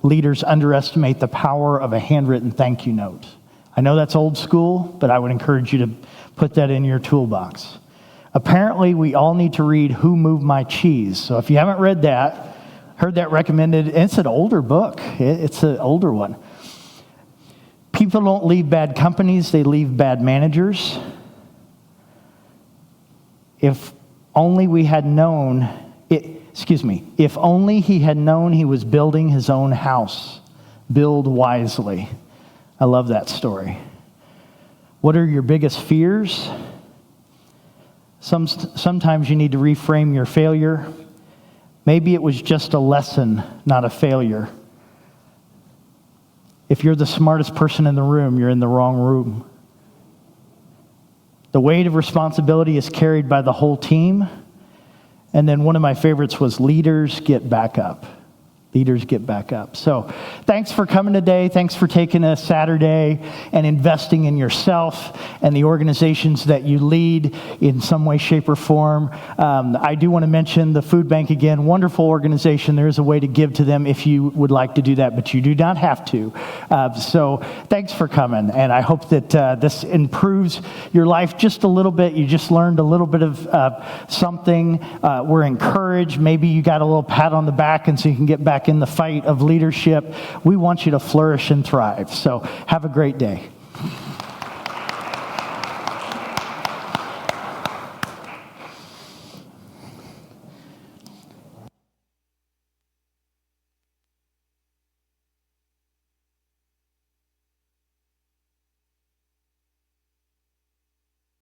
leaders underestimate the power of a handwritten thank you note. I know that's old school, but I would encourage you to put that in your toolbox. Apparently, we all need to read Who Moved My Cheese. So if you haven't read that, heard that recommended, it's an older book. It's an older one. People don't leave bad companies, they leave bad managers. If only he had known he was building his own house. Build wisely. I love that story. What are your biggest fears? Sometimes you need to reframe your failure. Maybe it was just a lesson, not a failure. If you're the smartest person in the room, you're in the wrong room. The weight of responsibility is carried by the whole team. And then one of my favorites was leaders get back up. Leaders get back up. So thanks for coming today. Thanks for taking a Saturday and investing in yourself and the organizations that you lead in some way, shape, or form. I do want to mention the Food Bank again. Wonderful organization. There is a way to give to them if you would like to do that, but you do not have to. So thanks for coming. And I hope that this improves your life just a little bit. You just learned a little bit of something. We're encouraged. Maybe you got a little pat on the back, and so you can get back in the fight of leadership. We want you to flourish and thrive. So have a great day.